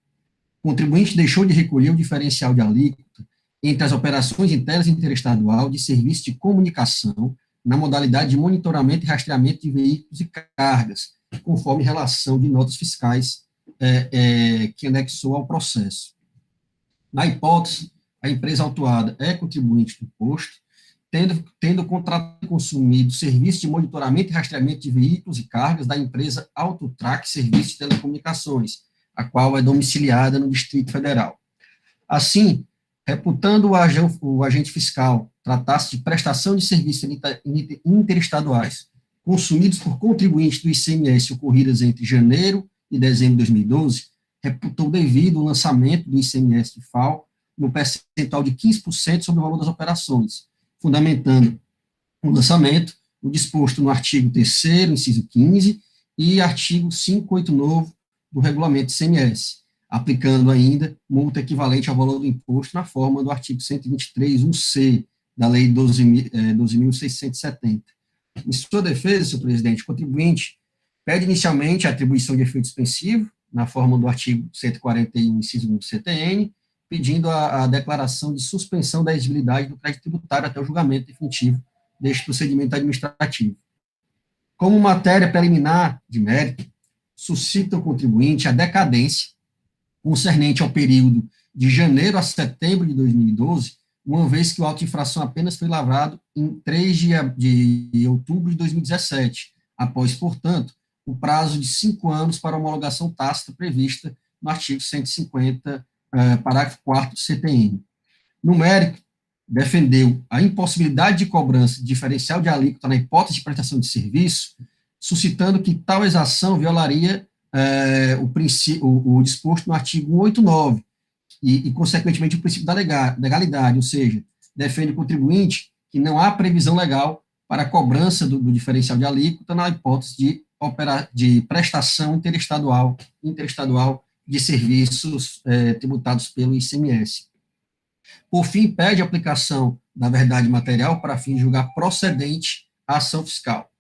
O contribuinte deixou de recolher o diferencial de alíquota entre as operações internas e interestadual de serviço de comunicação na modalidade de monitoramento e rastreamento de veículos e cargas, conforme relação de notas fiscais que anexou ao processo. Na hipótese, a empresa autuada é contribuinte do imposto, tendo contratado e consumido serviço de monitoramento e rastreamento de veículos e cargas da empresa Autotrack Serviços de Telecomunicações, a qual é domiciliada no Distrito Federal. Assim, reputando o agente fiscal tratar-se de prestação de serviços interestaduais consumidos por contribuintes do ICMS ocorridas entre janeiro e dezembro de 2012, reputou devido o lançamento do ICMS de FAO no percentual de 15% sobre o valor das operações, fundamentando o lançamento, o disposto no artigo 3º, inciso 15, e artigo 589 do regulamento ICMS, aplicando ainda multa equivalente ao valor do imposto na forma do artigo 123.1c da Lei 12.670. Em sua defesa, senhor presidente, o contribuinte pede inicialmente a atribuição de efeito suspensivo, na forma do artigo 141, inciso 1 do CTN, pedindo a declaração de suspensão da exigibilidade do crédito tributário até o julgamento definitivo deste procedimento administrativo. Como matéria preliminar de mérito, suscita o contribuinte a decadência concernente ao período de janeiro a setembro de 2012, uma vez que o auto de infração apenas foi lavrado em 3 de outubro de 2017, após, portanto, o prazo de 5 anos para homologação tácita prevista no artigo 150, parágrafo 4º do CTN. No mérito, defendeu a impossibilidade de cobrança de diferencial de alíquota na hipótese de prestação de serviço, suscitando que tal exação violaria o disposto no artigo 189 e, consequentemente, o princípio da legalidade, ou seja, defende o contribuinte que não há previsão legal para a cobrança do diferencial de alíquota na hipótese de prestação interestadual de serviços tributados pelo ICMS. Por fim, pede a aplicação da verdade material para fim de julgar procedente a ação fiscal.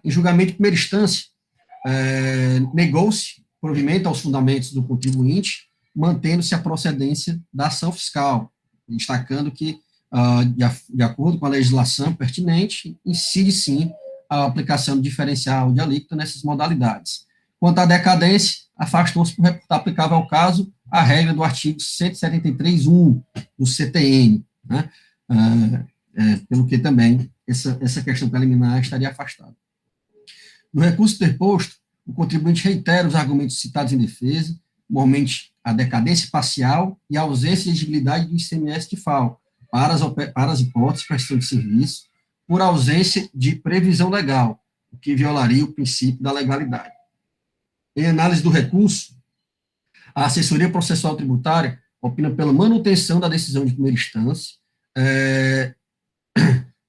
Em julgamento de primeira instância, negou-se provimento aos fundamentos do contribuinte, mantendo-se a procedência da ação fiscal, destacando que, de acordo com a legislação pertinente, incide sim a aplicação do diferencial de alíquota nessas modalidades. Quanto à decadência, afastou-se por reputar aplicável ao caso a regra do artigo 173.1 do CTN, né? Pelo que também essa questão preliminar estaria afastada. No recurso interposto, o contribuinte reitera os argumentos citados em defesa, normalmente a decadência parcial e a ausência de exigibilidade do ICMS de FAO para as hipóteses de prestação de serviço, por ausência de previsão legal, o que violaria o princípio da legalidade. Em análise do recurso, a assessoria processual tributária opina pela manutenção da decisão de primeira instância,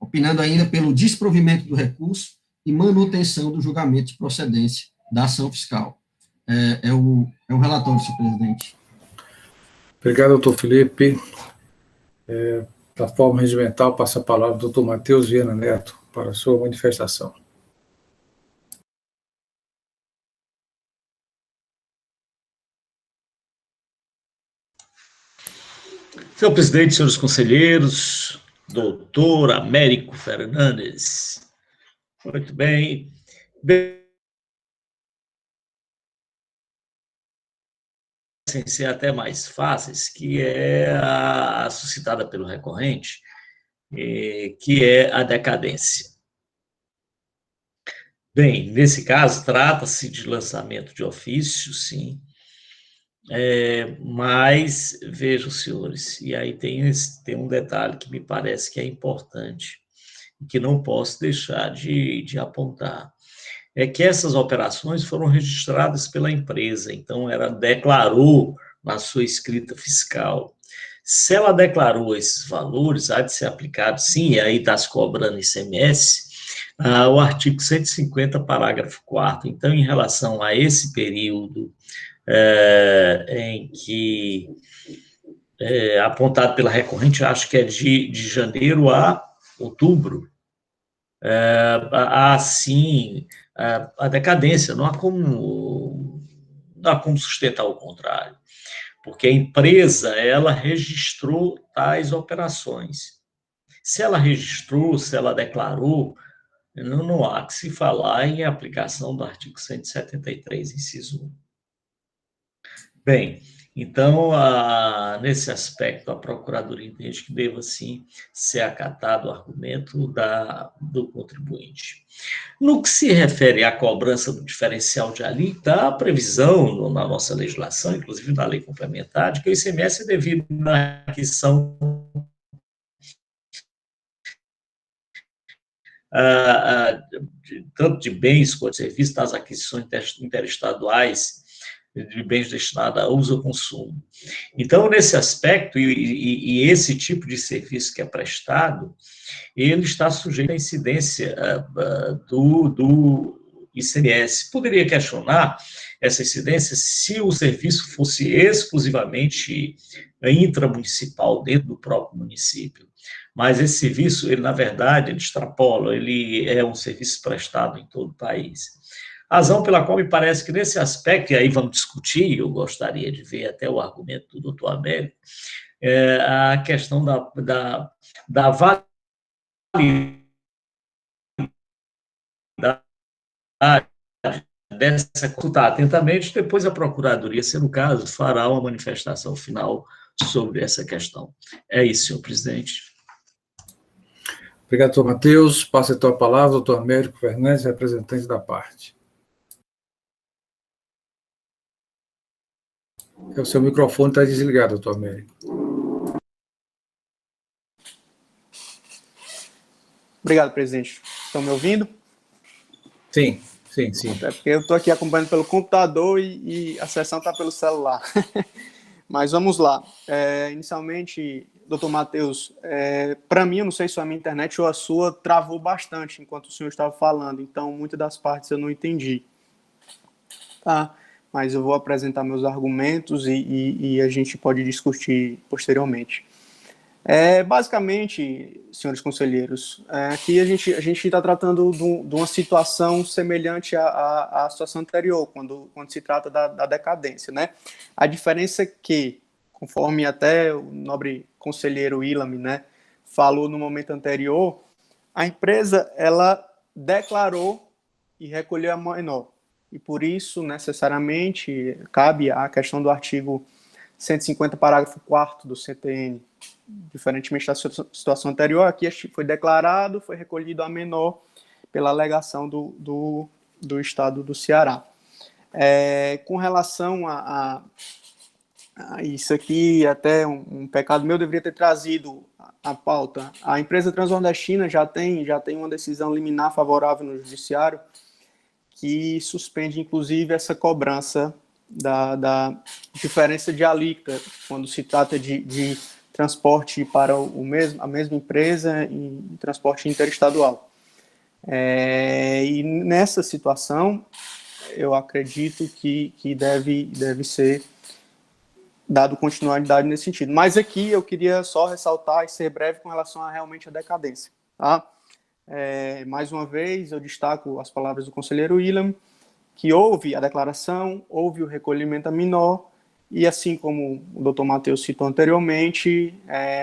opinando ainda pelo desprovimento do recurso e manutenção do julgamento de procedência da ação fiscal. É o relatório, senhor presidente. Obrigado, doutor Felipe. Da forma regimental, passa a palavra ao doutor Matheus Viana Neto para a sua manifestação. Senhor presidente, senhores conselheiros, doutor Américo Fernandes. Muito bem. Sem ser até mais fáceis, que é a suscitada pelo recorrente, que é a decadência. Bem, nesse caso, trata-se de lançamento de ofício, sim, mas, vejam, senhores, e aí tem um detalhe que me parece que é importante, que não posso deixar de apontar, é que essas operações foram registradas pela empresa, então ela declarou na sua escrita fiscal. Se ela declarou esses valores, há de ser aplicado, sim, e aí está se cobrando ICMS, o artigo 150, parágrafo 4º. Então, em relação a esse período em que apontado pela recorrente, acho que é de janeiro a outubro, há sim a decadência, não há como sustentar o contrário, porque a empresa, ela registrou tais operações. Se ela registrou, se ela declarou, não há que se falar em aplicação do artigo 173, inciso 1. Bem, então, nesse aspecto, a Procuradoria entende que deva, sim, ser acatado o argumento do contribuinte. No que se refere à cobrança do diferencial de alíquota, há previsão na nossa legislação, inclusive na lei complementar, de que o ICMS é devido na aquisição tanto de bens quanto de serviços, das aquisições interestaduais de bens destinados a uso ou consumo. Então, nesse aspecto, e esse tipo de serviço que é prestado, ele está sujeito à incidência do ICMS. Poderia questionar essa incidência se o serviço fosse exclusivamente intramunicipal, dentro do próprio município. Mas esse serviço, ele, na verdade, ele extrapola, ele é um serviço prestado em todo o país. Razão pela qual me parece que nesse aspecto, e aí vamos discutir, eu gostaria de ver até o argumento do doutor Américo, a questão da validade dessa consulta atentamente, depois a Procuradoria, se no caso, fará uma manifestação final sobre essa questão. É isso, senhor presidente. Obrigado, doutor Matheus. Passa então a palavra ao doutor Américo Fernandes, representante da parte. O seu microfone está desligado, doutor Américo. Obrigado, presidente. Estão me ouvindo? Sim. É porque eu estou aqui acompanhando pelo computador e a sessão está pelo celular. Mas vamos lá. Inicialmente, doutor Matheus, para mim, eu não sei se a minha internet ou a sua travou bastante enquanto o senhor estava falando, então muitas das partes eu não entendi. Tá? Mas eu vou apresentar meus argumentos e a gente pode discutir posteriormente. Basicamente, senhores conselheiros, aqui a gente está tratando de uma situação semelhante à situação anterior, quando se trata da decadência, né? A diferença é que, conforme até o nobre conselheiro Ilame, né, falou no momento anterior, a empresa, ela declarou e recolheu a menor. E por isso, necessariamente, cabe a questão do artigo 150, parágrafo 4º do CTN. Diferentemente da situação anterior, aqui foi declarado, foi recolhido a menor pela alegação do Estado do Ceará. Com relação a isso aqui, até um pecado meu, deveria ter trazido a pauta. A empresa transnordestina já tem uma decisão liminar favorável no judiciário que suspende, inclusive, essa cobrança da diferença de alíquota quando se trata de transporte para a mesma empresa e transporte interestadual. E nessa situação, eu acredito que deve ser dado continuidade nesse sentido. Mas aqui eu queria só ressaltar e ser breve com relação realmente à decadência. Tá? Mais uma vez, eu destaco as palavras do conselheiro William, que houve a declaração, houve o recolhimento a menor, e assim como o doutor Matheus citou anteriormente,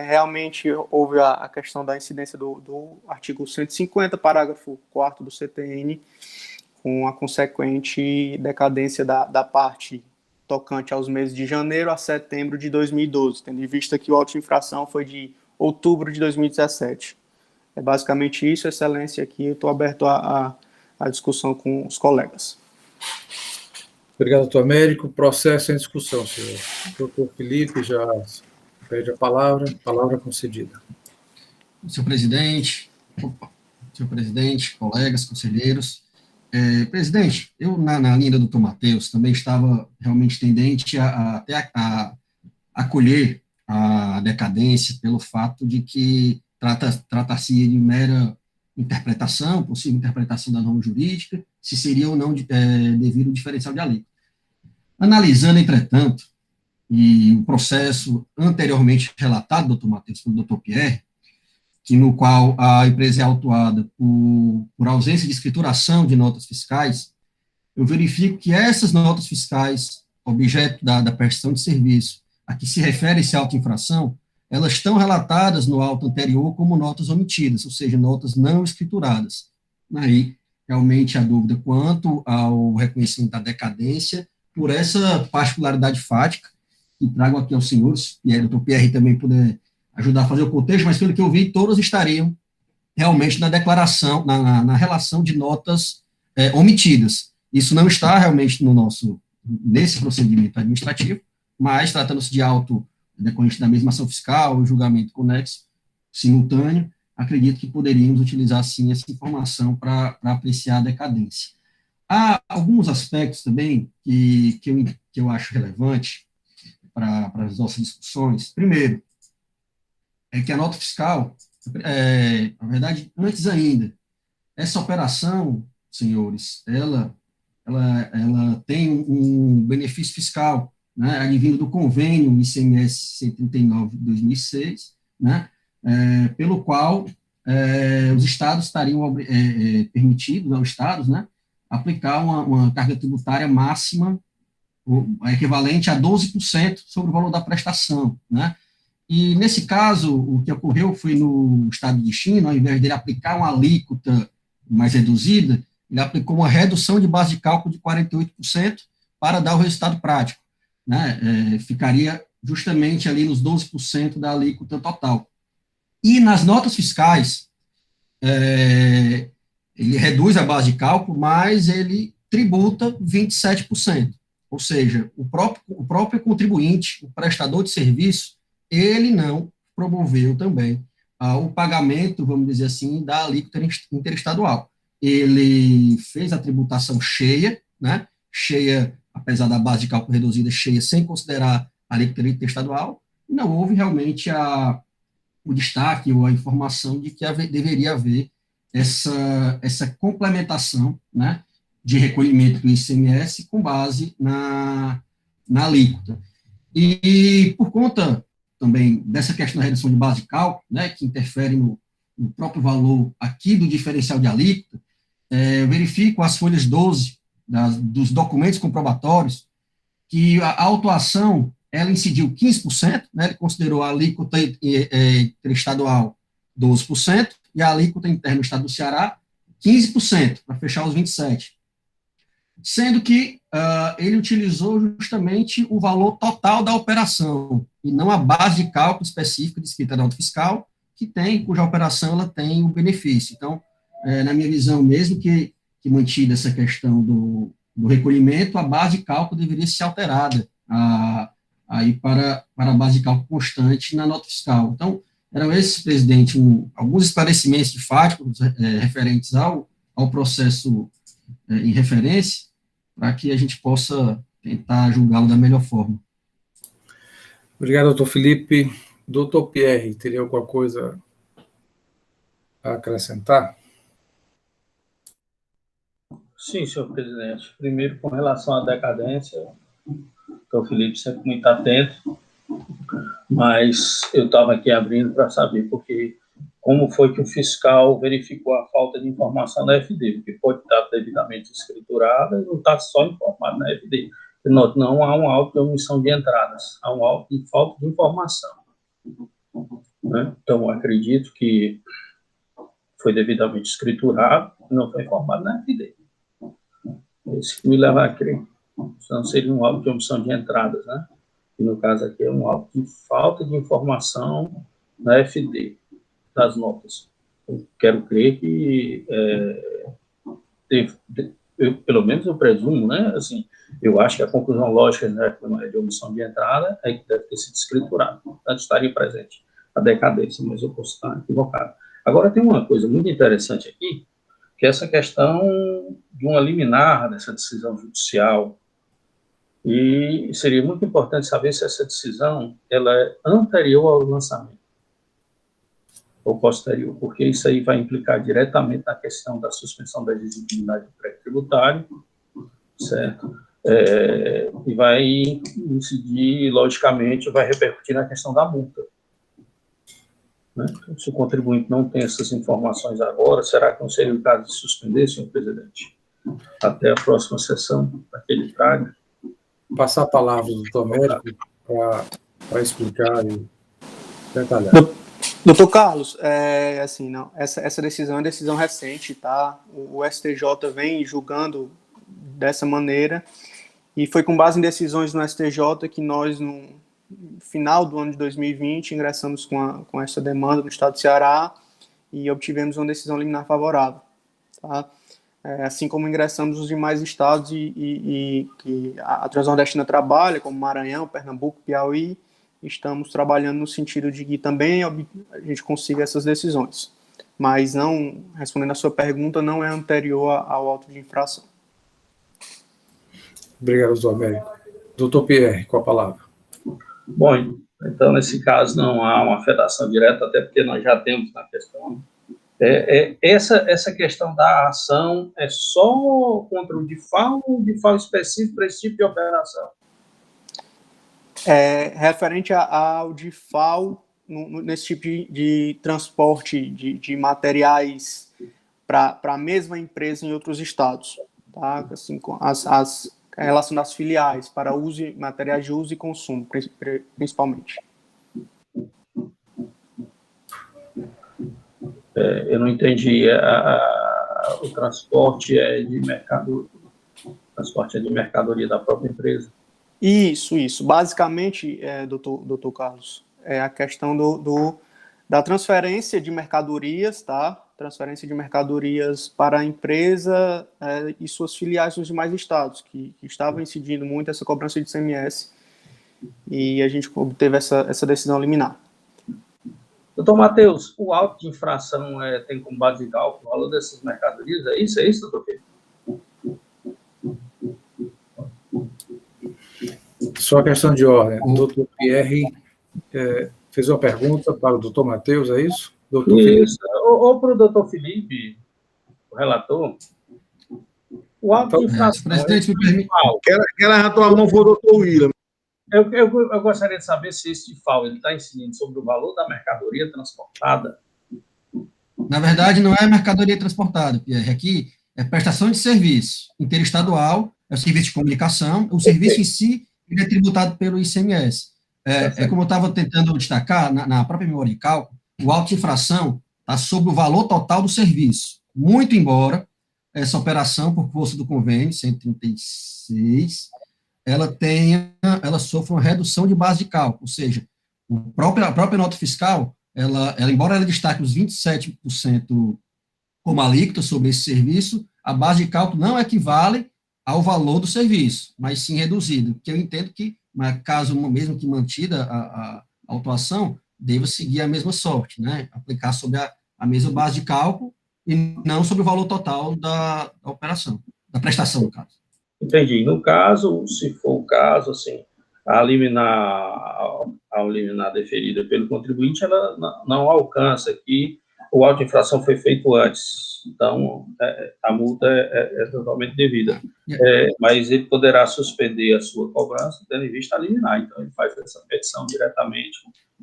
realmente houve a questão da incidência do artigo 150, parágrafo 4º do CTN, com a consequente decadência da parte tocante aos meses de janeiro a setembro de 2012, tendo em vista que o auto de infração foi de outubro de 2017. É basicamente isso, excelência, aqui eu estou aberto à discussão com os colegas. Obrigado, doutor Américo. Processo em discussão, senhor. Doutor Felipe já pede a palavra concedida. Senhor presidente, colegas, conselheiros. Presidente, eu, na linha do doutor Matheus, também estava realmente tendente a acolher a decadência pelo fato de que tratar-se de mera interpretação, possível interpretação da norma jurídica, se seria ou não devido ao diferencial de alíquota. Analisando, entretanto, e o processo anteriormente relatado, doutor Matheus, pelo doutor Pierre, que no qual a empresa é autuada por ausência de escrituração de notas fiscais, eu verifico que essas notas fiscais, objeto da prestação de serviço, a que se refere esse auto-infração, elas estão relatadas no auto anterior como notas omitidas, ou seja, notas não escrituradas. Aí, realmente, a dúvida quanto ao reconhecimento da decadência por essa particularidade fática, e trago aqui aos senhores, e aí o doutor Pierre também puder ajudar a fazer o contexto, mas pelo que eu vi, todos estariam realmente na declaração, na relação de notas omitidas. Isso não está realmente nesse procedimento administrativo, mas tratando-se de auto decorrente da mesma ação fiscal, julgamento conexo, simultâneo, acredito que poderíamos utilizar, sim, essa informação para apreciar a decadência. Há alguns aspectos também que eu acho relevante para as nossas discussões. Primeiro, é que a nota fiscal, na verdade, antes ainda, essa operação, senhores, ela tem um benefício fiscal, né, advindo do convênio ICMS 139 de 2006, né, pelo qual os estados estariam permitidos aos estados, né, aplicar uma carga tributária máxima equivalente a 12% sobre o valor da prestação, né? E, nesse caso, o que ocorreu foi no estado de destino, ao invés dele aplicar uma alíquota mais reduzida, ele aplicou uma redução de base de cálculo de 48% para dar o resultado prático, né? Ficaria justamente ali nos 12% da alíquota total. E nas notas fiscais, ele reduz a base de cálculo, mas ele tributa 27%. Ou seja, o próprio contribuinte, o prestador de serviço, ele não promoveu também o pagamento, vamos dizer assim, da alíquota interestadual. Ele fez a tributação cheia, né? Cheia, apesar da base de cálculo reduzida, cheia, sem considerar a alíquota interestadual. Não houve realmente o destaque ou a informação de que deveria haver essa complementação, né, de recolhimento do ICMS com base na alíquota. E por conta também dessa questão da redução de base de cálculo, né, que interfere no próprio valor aqui do diferencial de alíquota, eu verifico as folhas 12 dos documentos comprobatórios que a autuação ela incidiu 15%, né, ele considerou a alíquota interestadual 12% e a alíquota interna do estado do Ceará 15%, para fechar os 27%. Sendo que ele utilizou justamente o valor total da operação, e não a base de cálculo específica descrita da nota fiscal, cuja operação ela tem o benefício. Então, na minha visão, mesmo que mantida essa questão do recolhimento, a base de cálculo deveria ser alterada aí para a base de cálculo constante na nota fiscal. Então, eram esses, presidente, alguns esclarecimentos de fáticos referentes ao processo em referência, para que a gente possa tentar julgá-lo da melhor forma. Obrigado, doutor Felipe. Doutor Pierre, teria alguma coisa a acrescentar? Sim, senhor presidente. Primeiro, com relação à decadência, o doutor Felipe sempre muito atento, mas eu estava aqui abrindo para saber como foi que o fiscal verificou a falta de informação da FD, porque pode estar devidamente escriturada e não está só informado na FD. Não há um auto de omissão de entradas, há um auto de falta de informação. Né? Então, acredito que foi devidamente escriturado e não foi informado na FD. Isso que me leva a crer. Senão seria um auto de omissão de entradas, né? E no caso aqui é um auto de falta de informação na FD das notas. Eu quero crer que pelo menos eu presumo, né? Assim, eu acho que a conclusão lógica, né, que não é de omissão de entrada, é que deve ter sido escriturado. Portanto, estaria presente a decadência, mas eu posso estar equivocado. Agora, tem uma coisa muito interessante aqui, que é essa questão de uma liminar dessa decisão judicial. E seria muito importante saber se essa decisão ela é anterior ao lançamento ou posterior, porque isso aí vai implicar diretamente na questão da suspensão da exigibilidade do crédito tributário, certo? E vai incidir, logicamente, vai repercutir na questão da multa. né? Se o contribuinte não tem essas informações agora, será que não seria o caso de suspender, senhor presidente? Até a próxima sessão, para que ele traga. Passar a palavra do doutor Américo para explicar e detalhar. Doutor Carlos, assim, não, essa decisão é uma decisão recente, tá? O STJ vem julgando dessa maneira, e foi com base em decisões no STJ que nós, no final do ano de 2020, ingressamos com essa demanda no estado do Ceará e obtivemos uma decisão liminar favorável, tá? Assim como ingressamos os demais estados e que a Transnordestina trabalha, como Maranhão, Pernambuco, Piauí, estamos trabalhando no sentido de que também a gente consiga essas decisões. Mas, não, respondendo a sua pergunta, não é anterior ao auto de infração. Obrigado, doutor Américo. Doutor Pierre, com a palavra. Bom, então, nesse caso, não há uma afetação direta, até porque nós já temos na questão. Essa questão da ação é só contra o DIFAL ou o DIFAL específico para esse tipo de operação? Referente ao DIFAL, nesse tipo de transporte de materiais para a mesma empresa em outros estados, tá? Assim, com a relação das filiais para uso, materiais de uso e consumo, principalmente. Eu não entendi. O transporte é de mercadoria da própria empresa. Isso. Basicamente, doutor Carlos, é a questão da transferência de mercadorias, tá? Transferência de mercadorias para a empresa e suas filiais nos demais estados, que estavam incidindo muito essa cobrança de ICMS, e a gente obteve essa decisão liminar. Doutor Matheus, o auto de infração tem como base de cálculo o valor dessas mercadorias? É isso, doutor Pedro? Só questão de ordem. O doutor Pierre fez uma pergunta para o doutor Matheus, é isso? Doutor isso. Ou para o doutor Felipe, o relator. O auto de infração... Presidente, me permite. Quero arrancar a mão para o doutor William. Eu gostaria de saber se esse DIFAL está incidindo sobre o valor da mercadoria transportada. Na verdade, não é mercadoria transportada, Pierre. Aqui é prestação de serviço interestadual, é o serviço de comunicação, o serviço em si ele é tributado pelo ICMS. Como eu estava tentando destacar, na própria memória de cálculo, o auto de infração está sobre o valor total do serviço. Muito embora essa operação, por força do convênio 136, ela sofre uma redução de base de cálculo, ou seja, a própria nota fiscal, embora ela destaque os 27% como alíquota sobre esse serviço, a base de cálculo não equivale ao valor do serviço, mas sim reduzido, que eu entendo que, caso mesmo que mantida a autuação, deva seguir a mesma sorte, né? Aplicar sobre a mesma base de cálculo e não sobre o valor total da operação, da prestação, no caso. Entendi. No caso, se for o caso, assim, a liminar deferida pelo contribuinte, ela não alcança que o auto de infração foi feito antes. Então, a multa é totalmente devida. Mas ele poderá suspender a sua cobrança, tendo em vista a liminar. Então, ele faz essa petição diretamente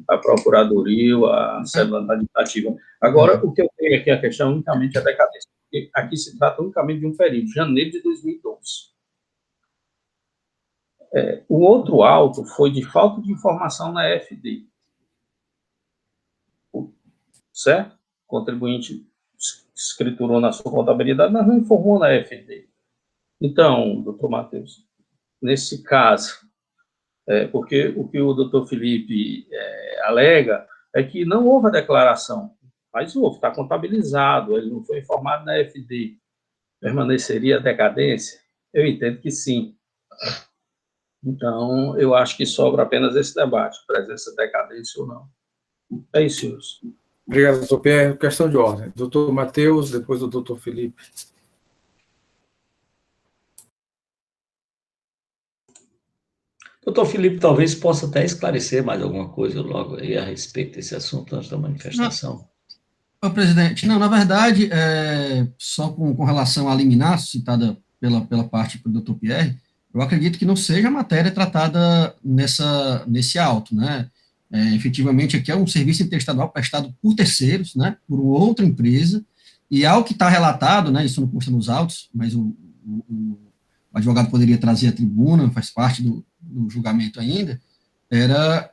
à Procuradoria ou à célula administrativa. Agora, o que eu tenho aqui, a questão unicamente é a decadência. Porque aqui se trata unicamente de um período, janeiro de 2012. O outro auto foi de falta de informação na FD. Certo? O contribuinte escriturou na sua contabilidade, mas não informou na FD. Então, doutor Matheus, nesse caso, porque o que o doutor Felipe alega é que não houve a declaração, mas houve, está contabilizado, ele não foi informado na FD. Permaneceria a decadência? Eu entendo que sim. Então, eu acho que sobra apenas esse debate, presença decadência ou não. É isso, senhores. Obrigado, doutor Pierre. Questão de ordem. Doutor Matheus, depois do doutor Felipe. Doutor Felipe talvez possa até esclarecer mais alguma coisa logo aí a respeito desse assunto antes da manifestação. Não, presidente, não, na verdade, só com relação à liminar citada pela parte do doutor Pierre, eu acredito que não seja a matéria tratada nesse auto, né? Efetivamente, aqui é um serviço interestadual prestado por terceiros, né, por outra empresa, e ao que está relatado, né, isso não consta nos autos, mas o advogado poderia trazer à tribuna, faz parte do julgamento ainda, era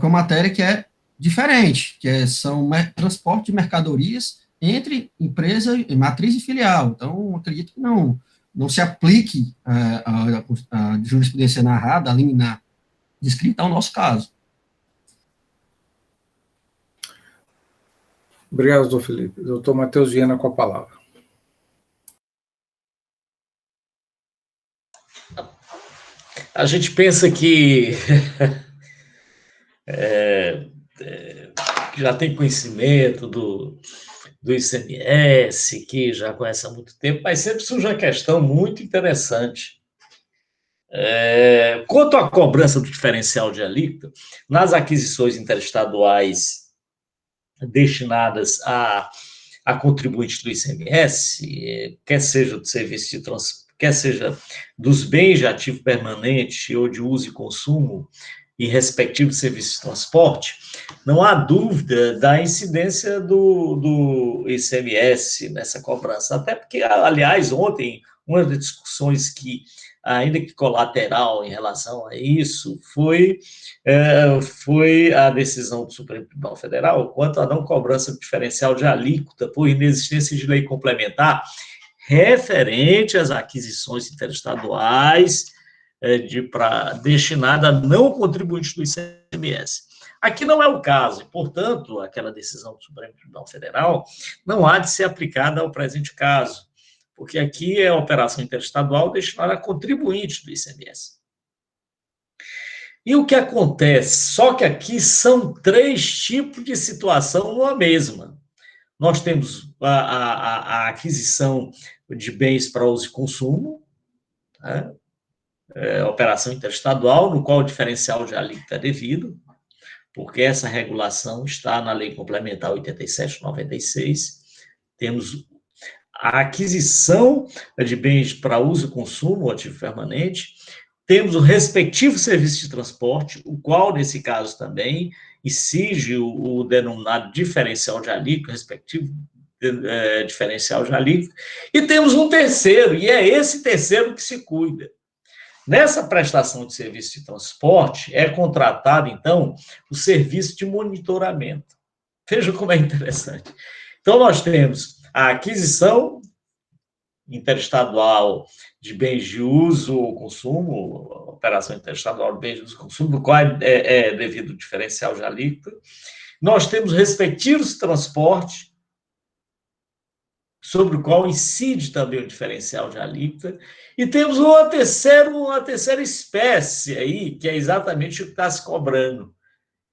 uma matéria que é diferente, são transporte de mercadorias entre empresa, matriz e filial. Então, acredito que não se aplique a jurisprudência narrada, a liminar descrita ao nosso caso. Obrigado, doutor Felipe. Doutor Matheus Viana com a palavra. A gente pensa que já tem conhecimento do ICMS, que já conhece há muito tempo, mas sempre surge uma questão muito interessante. Quanto à cobrança do diferencial de alíquota, nas aquisições interestaduais destinadas a contribuinte do ICMS, quer seja do serviço de transporte, quer seja dos bens de ativo permanente ou de uso e consumo e respectivo serviço de transporte, não há dúvida da incidência do ICMS nessa cobrança. Até porque, aliás, ontem, uma das discussões que, ainda que colateral em relação a isso, foi a decisão do Supremo Tribunal Federal quanto à não cobrança diferencial de alíquota por inexistência de lei complementar referente às aquisições interestaduais destinada a não contribuinte do ICMS. Aqui não é o caso, e, portanto, aquela decisão do Supremo Tribunal Federal não há de ser aplicada ao presente caso, porque aqui é a operação interestadual destinada a contribuinte do ICMS. E o que acontece? Só que aqui são 3 tipos de situação numa mesma. Nós temos a aquisição de bens para uso e consumo, né? Operação interestadual, no qual o diferencial de alíquota é devido, porque essa regulação está na Lei Complementar 87/96. Temos a aquisição de bens para uso e consumo, ativo permanente. Temos o respectivo serviço de transporte, o qual, nesse caso, também incide o denominado diferencial de alíquota, respectivo diferencial de alíquota. E temos um terceiro, e é esse terceiro que se cuida. Nessa prestação de serviço de transporte, é contratado, então, o serviço de monitoramento. Veja como é interessante. Então, nós temos a aquisição interestadual de bens de uso ou consumo, operação interestadual de bens de uso e consumo, do qual é devido o diferencial de alíquota. Nós temos respectivos transporte, sobre o qual incide também o diferencial de alíquota, e temos uma terceira espécie aí, que é exatamente o que está se cobrando,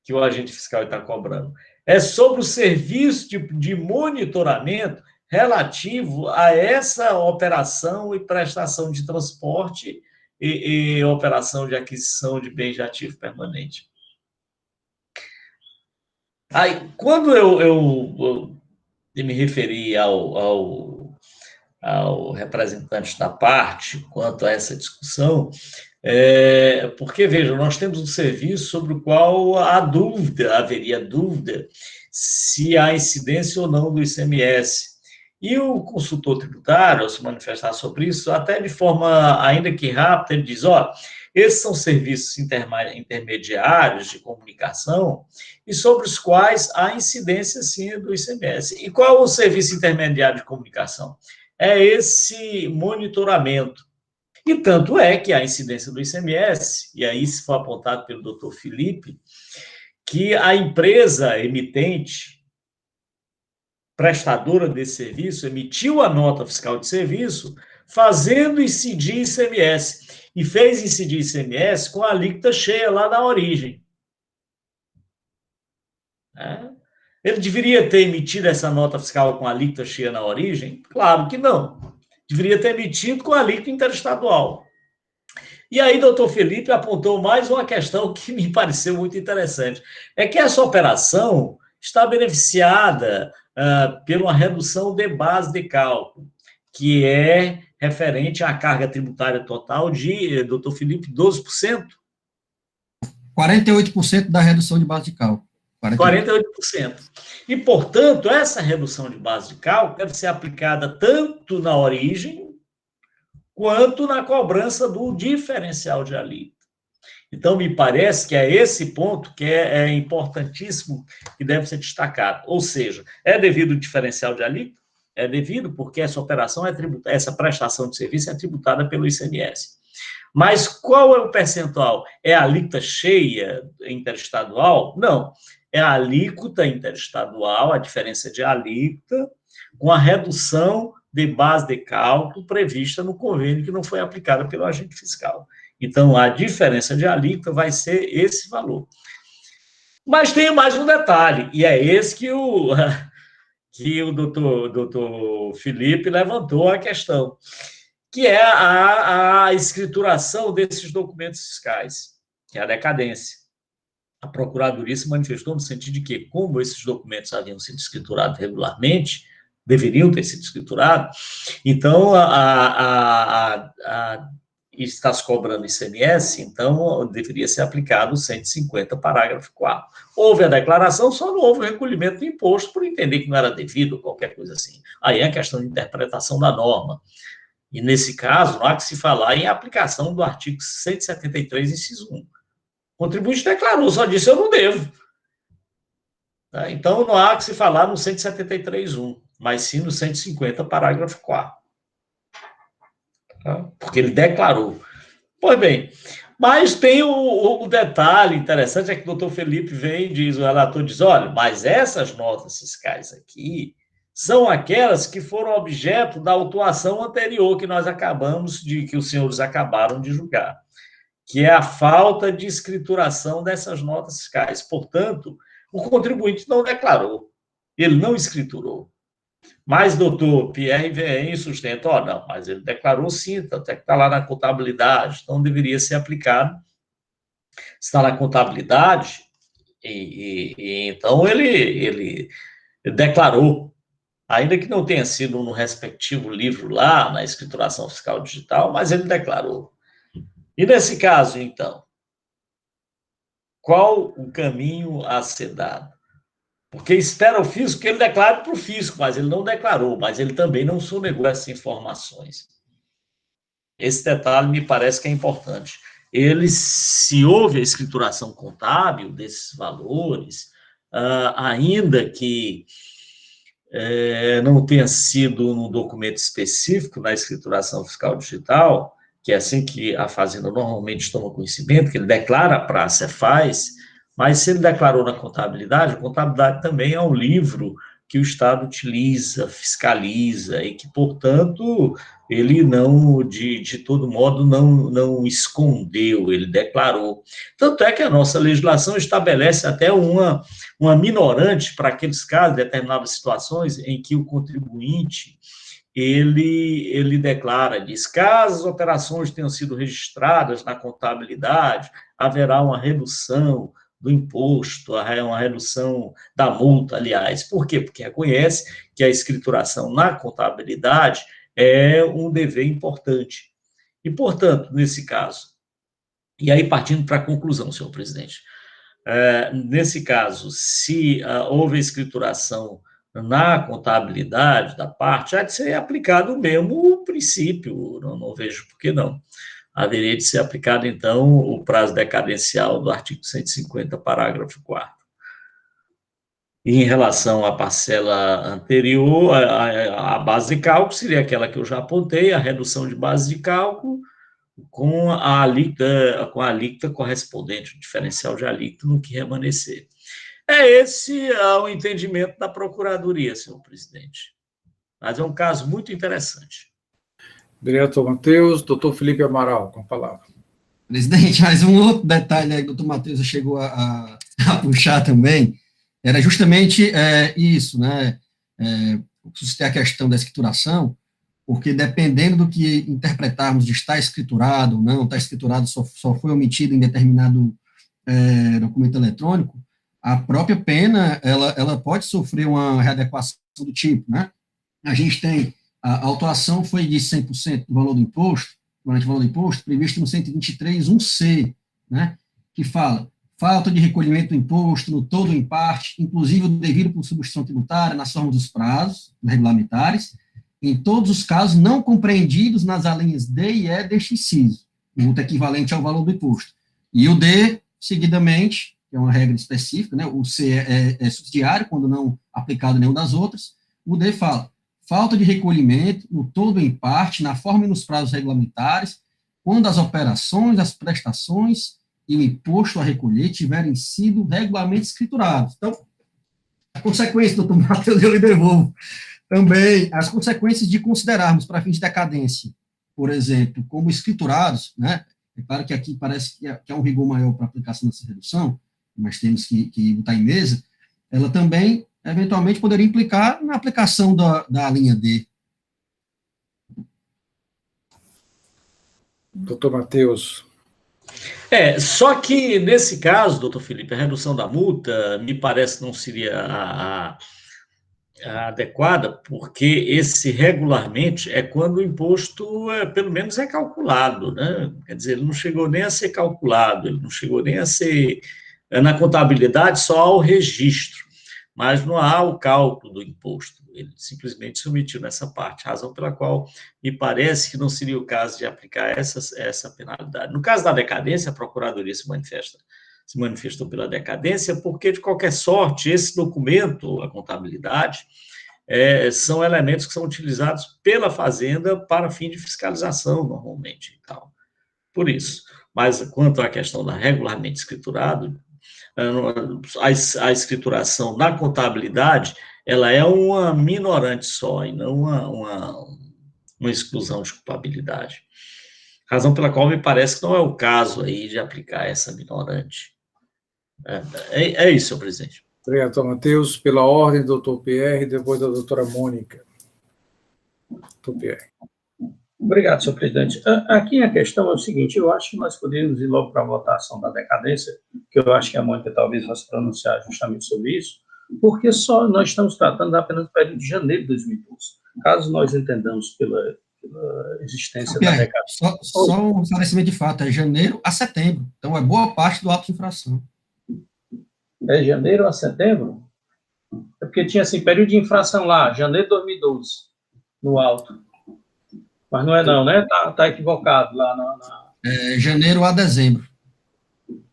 que o agente fiscal está cobrando. É sobre o serviço de monitoramento relativo a essa operação e prestação de transporte e operação de aquisição de bens de ativo permanente. Aí, quando eu me referi ao representante da parte quanto a essa discussão, porque, veja, nós temos um serviço sobre o qual haveria dúvida se há incidência ou não do ICMS. E o consultor tributário, ao se manifestar sobre isso, até de forma ainda que rápida, ele diz, esses são serviços intermediários de comunicação e sobre os quais há incidência, sim, do ICMS. E qual é o serviço intermediário de comunicação? É esse monitoramento. E tanto é que a incidência do ICMS, e aí se foi apontado pelo doutor Felipe, que a empresa emitente, prestadora desse serviço, emitiu a nota fiscal de serviço fazendo incidir ICMS, e fez incidir ICMS com a alíquota cheia lá na origem. Ele deveria ter emitido essa nota fiscal com a alíquota cheia na origem? Claro que não. Deveria ter emitido com a alíquota interestadual. E aí, doutor Felipe apontou mais uma questão que me pareceu muito interessante. É que essa operação está beneficiada por uma redução de base de cálculo, que é referente à carga tributária total de, doutor Felipe, 12%. 48% da redução de base de cálculo. 48%. E, portanto, essa redução de base de cálculo deve ser aplicada tanto na origem quanto na cobrança do diferencial de alíquota. Então, me parece que é esse ponto que é importantíssimo e deve ser destacado. Ou seja, é devido o diferencial de alíquota? É devido porque essa operação essa prestação de serviço é tributada pelo ICMS. Mas qual é o percentual? É a alíquota cheia interestadual? Não. É a alíquota interestadual, a diferença de alíquota, com a redução de base de cálculo prevista no convênio que não foi aplicada pelo agente fiscal. Então, a diferença de alíquota vai ser esse valor. Mas tem mais um detalhe, e é esse que o doutor Felipe levantou a questão, que é a escrituração desses documentos fiscais, que é a decadência. A Procuradoria se manifestou no sentido de que, como esses documentos haviam sido escriturados regularmente, deveriam ter sido escriturados, então está se cobrando ICMS, então deveria ser aplicado o 150, parágrafo 4. Houve a declaração, só não houve o recolhimento do imposto por entender que não era devido, qualquer coisa assim. Aí é a questão de interpretação da norma. E, nesse caso, não há que se falar em aplicação do artigo 173, inciso 1. O contribuinte declarou, só disse, eu não devo. Tá? Então, não há que se falar no 173.1, mas sim no 150, parágrafo 4. Tá? Porque ele declarou. Pois bem, mas tem o detalhe interessante, é que o doutor Felipe vem e diz, o relator diz, olha, mas essas notas fiscais aqui são aquelas que foram objeto da autuação anterior que que os senhores acabaram de julgar, que é a falta de escrituração dessas notas fiscais. Portanto, o contribuinte não declarou, ele não escriturou. Mas, doutor Pierre vem e sustenta, não, mas ele declarou sim, até que está lá na contabilidade, então deveria ser aplicado. Está na contabilidade, então ele declarou, ainda que não tenha sido no respectivo livro lá, na escrituração fiscal digital, mas ele declarou. E nesse caso, então, qual o caminho a ser dado? Porque espera o fisco que ele declare para o fisco, mas ele não declarou, mas ele também não sonegou essas informações. Esse detalhe me parece que é importante. Se houve a escrituração contábil desses valores, ainda que não tenha sido no documento específico, na escrituração fiscal digital, que é assim que a Fazenda normalmente toma conhecimento, que ele declara para a Cefaz, mas se ele declarou na contabilidade, a contabilidade também é um livro que o Estado utiliza, fiscaliza, e que, portanto, ele não, de todo modo, não escondeu, ele declarou. Tanto é que a nossa legislação estabelece até uma minorante para aqueles casos, determinadas situações, em que o contribuinte, ele declara, diz, caso as operações tenham sido registradas na contabilidade, haverá uma redução do imposto, uma redução da multa, aliás. Por quê? Porque reconhece que a escrituração na contabilidade é um dever importante. E, portanto, nesse caso, e aí partindo para a conclusão, senhor presidente, nesse caso, se houve escrituração na contabilidade da parte, há de ser aplicado o mesmo princípio, não vejo por que não. Haveria de ser aplicado, então, o prazo decadencial do artigo 150, parágrafo 4º. E em relação à parcela anterior, a base de cálculo seria aquela que eu já apontei, a redução de base de cálculo com a alíquota correspondente, o diferencial de alíquota no que remanescer. É esse o entendimento da Procuradoria, senhor presidente. Mas é um caso muito interessante. Diretor Matheus, doutor Felipe Amaral, com a palavra. Presidente, mais um outro detalhe aí que o doutor Matheus chegou a puxar também, era justamente isso, né? Suscitar a questão da escrituração, porque dependendo do que interpretarmos de estar escriturado ou não, está escriturado só foi omitido em determinado documento eletrônico, a própria pena, ela pode sofrer uma readequação do tipo, né? A gente tem, a autuação foi de 100% do valor do imposto, previsto no 123.1c, né? Que fala, falta de recolhimento do imposto no todo ou em parte, inclusive o devido por substituição tributária, nas formas dos prazos regulamentares, em todos os casos não compreendidos nas alíneas D e E deste inciso, multa equivalente ao valor do imposto. E o D, seguidamente, que é uma regra específica, né? O C é subsidiário, quando não aplicado em nenhuma das outras. O D fala, falta de recolhimento no todo ou em parte, na forma e nos prazos regulamentares, quando as operações, as prestações e o imposto a recolher tiverem sido regularmente escriturados. Então, a consequência, doutor Matheus, eu lhe devolvo também, as consequências de considerarmos para fins de decadência, por exemplo, como escriturados, né? É claro que aqui parece que há um rigor maior para a aplicação dessa redução, mas temos que botar em mesa, ela também, eventualmente, poderia implicar na aplicação da linha D. Doutor Matheus. Só que, nesse caso, doutor Felipe, a redução da multa, me parece, não seria a adequada, porque esse regularmente é quando o imposto, pelo menos, é calculado, né? Quer dizer, ele não chegou nem a ser calculado, ele não chegou nem a ser, na contabilidade, só ao registro, mas não há o cálculo do imposto, ele simplesmente se omitiu nessa parte, razão pela qual me parece que não seria o caso de aplicar essa penalidade. No caso da decadência, a Procuradoria se manifestou pela decadência, porque, de qualquer sorte, esse documento, a contabilidade, são elementos que são utilizados pela Fazenda para fim de fiscalização, normalmente. Então, por isso. Mas, quanto à questão da regularmente escriturado, a escrituração na contabilidade, ela é uma minorante só, e não uma exclusão de culpabilidade. Razão pela qual me parece que não é o caso aí de aplicar essa minorante. É isso, senhor presidente. Obrigado, doutor Matheus. Pela ordem, doutor Pierre, depois da doutora Mônica. Doutor Pierre. Obrigado, senhor presidente. Aqui a questão é o seguinte, eu acho que nós poderíamos ir logo para a votação da decadência, que eu acho que a Mônica talvez vá se pronunciar justamente sobre isso, porque só nós estamos tratando apenas do período de janeiro de 2012. Caso nós entendamos pela existência da decadência. Só um esclarecimento de fato, é janeiro a setembro, então é boa parte do auto de infração. É janeiro a setembro? É porque tinha, assim, período de infração lá, janeiro de 2012, no alto. Mas não é não, né? Tá equivocado lá É janeiro a dezembro.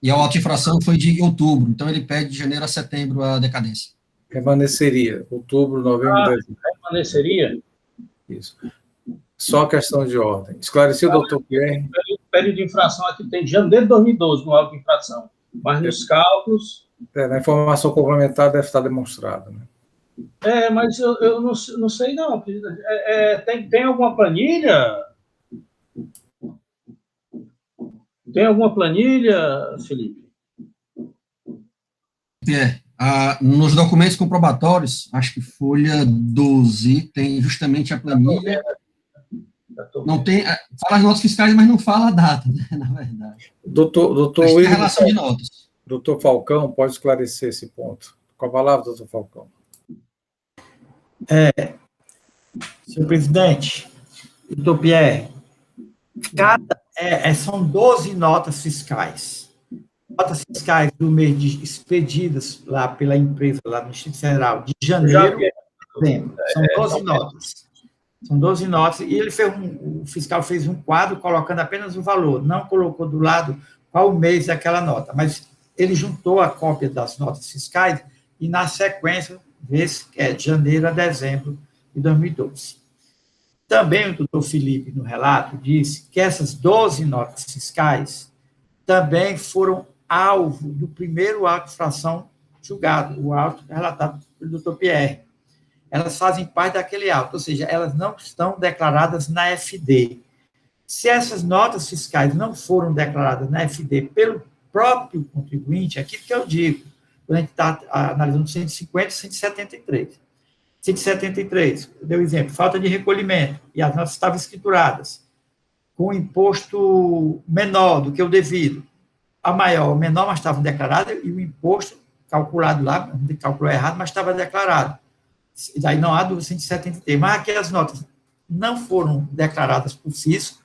E a auto de infração foi de outubro, então ele pede de janeiro a setembro a decadência. Permaneceria, outubro, novembro, dezembro. Permaneceria? Isso. Só questão de ordem. Esclarecido, doutor Pierre? Período de infração aqui tem janeiro de 2012 no auto de infração, mas nos cálculos... Na informação complementar deve estar demonstrado, né? Mas eu não sei não. Tem alguma planilha? Tem alguma planilha, Felipe? Nos documentos comprobatórios, acho que folha 12, tem justamente a planilha. Não tem, fala as notas fiscais, mas não fala a data, né, na verdade. Doutor William, relação de notas. Doutor Falcão, pode esclarecer esse ponto. Com a palavra, doutor Falcão. Senhor presidente, doutor Pierre, são 12 notas fiscais. Notas fiscais do mês expedidas lá pela empresa, lá no Distrito Federal, de janeiro a dezembro. São 12 notas. São 12 notas, e o fiscal fez um quadro colocando apenas o valor, não colocou do lado qual o mês daquela nota, mas ele juntou a cópia das notas fiscais e, na sequência, vê se é de janeiro a dezembro de 2012. Também o doutor Felipe, no relato, disse que essas 12 notas fiscais também foram alvo do primeiro auto de infração julgado, o auto relatado pelo doutor Pierre. Elas fazem parte daquele auto, ou seja, elas não estão declaradas na FD. Se essas notas fiscais não foram declaradas na FD pelo próprio contribuinte, é aquilo que eu digo, quando a gente está analisando 150 e 173. 173, eu dei o exemplo, falta de recolhimento, e as notas estavam escrituradas, com imposto menor do que o devido, a maior, o menor, mas estava declarado, e o imposto calculado lá, calculou errado, mas estava declarado. E daí não há do 173. Mas aqui as notas não foram declaradas por fisco,